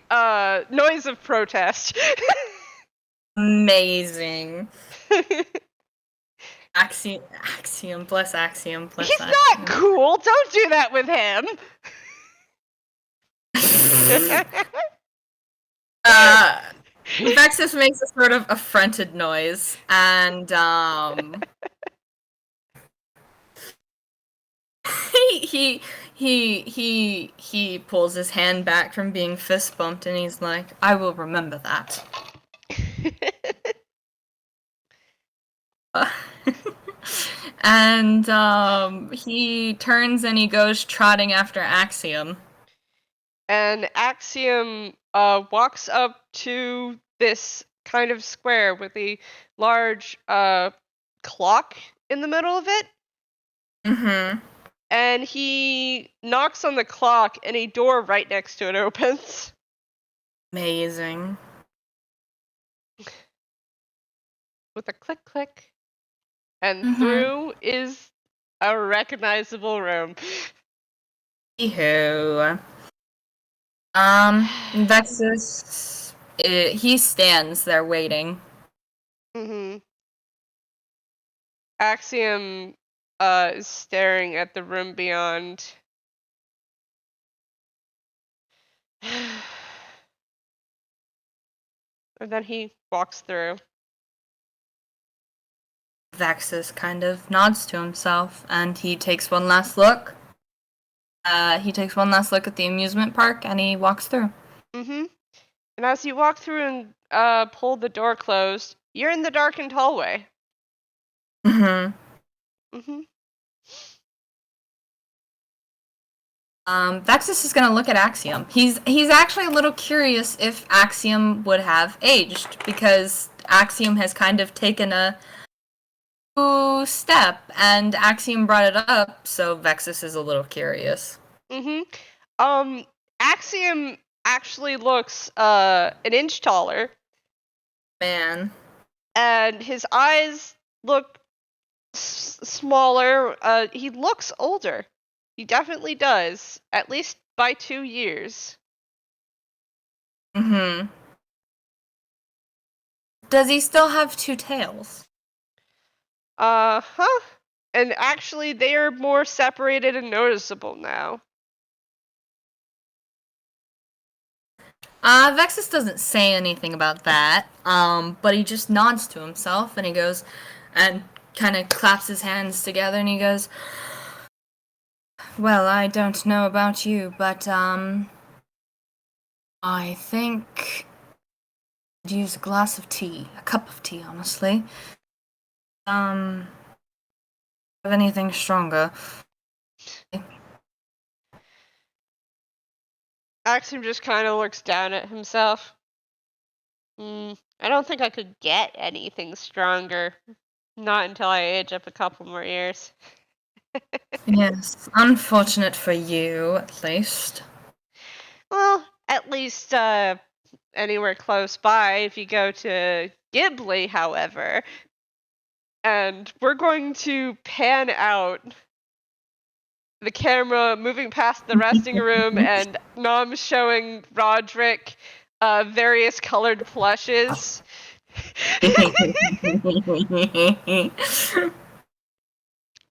noise of protest. Amazing. Axiom, bless Axiom, bless He's Axiom. not cool. Don't do that with him. Vexis makes a sort of affronted noise, and he pulls his hand back from being fist bumped, and he's like, "I will remember that." And he turns and he goes trotting after Axiom. And Axiom walks up to this kind of square with a large clock in the middle of it. Mm-hmm. And he knocks on the clock, and a door right next to it opens. Amazing. With a click click. And Mhm. through is a recognizable room. Anywho. Vexis, he stands there waiting. Mm-hmm. Axiom is staring at the room beyond. And then he walks through. Vexis kind of nods to himself, and he takes one last look. He takes one last look at the amusement park, and he walks through. Mm-hmm. And as you walk through and pull the door closed, you're in the darkened hallway. Mm-hmm. Mm-hmm. Vexis is gonna look at Axiom. He's actually a little curious if Axiom would have aged, because Axiom has kind of taken a step, and Axiom brought it up, so Vexis is a little curious. Mm-hmm. Axiom actually looks an inch taller. Man. And his eyes look smaller. He looks older. He definitely does, at least by 2 years. Mm-hmm. Does he still have two tails? Uh-huh. And actually, they are more separated and noticeable now. Vexis doesn't say anything about that, but he just nods to himself, and he goes, and kind of claps his hands together, and he goes, well, I don't know about you, but, I think I'd use a glass of tea, a cup of tea, honestly. Have anything stronger? Axiom just kind of looks down at himself. I don't think I could get anything stronger. Not until I age up a couple more years. Yes, unfortunate for you, at least. Well, at least anywhere close by. If you go to Ghibli, however, and we're going to pan out the camera moving past the resting room and Nom showing Roderick various colored plushes.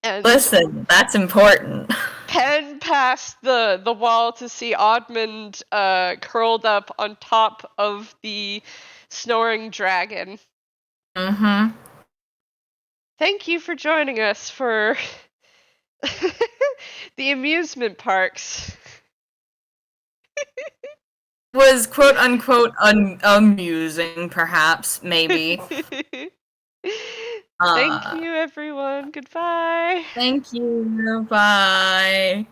And Listen, that's important. pan past the wall to see Oddmund curled up on top of the snoring dragon. Mm-hmm. Thank you for joining us for the amusement parks. Was quote unquote amusing, perhaps, maybe. Thank you, everyone. Goodbye. Thank you. Bye.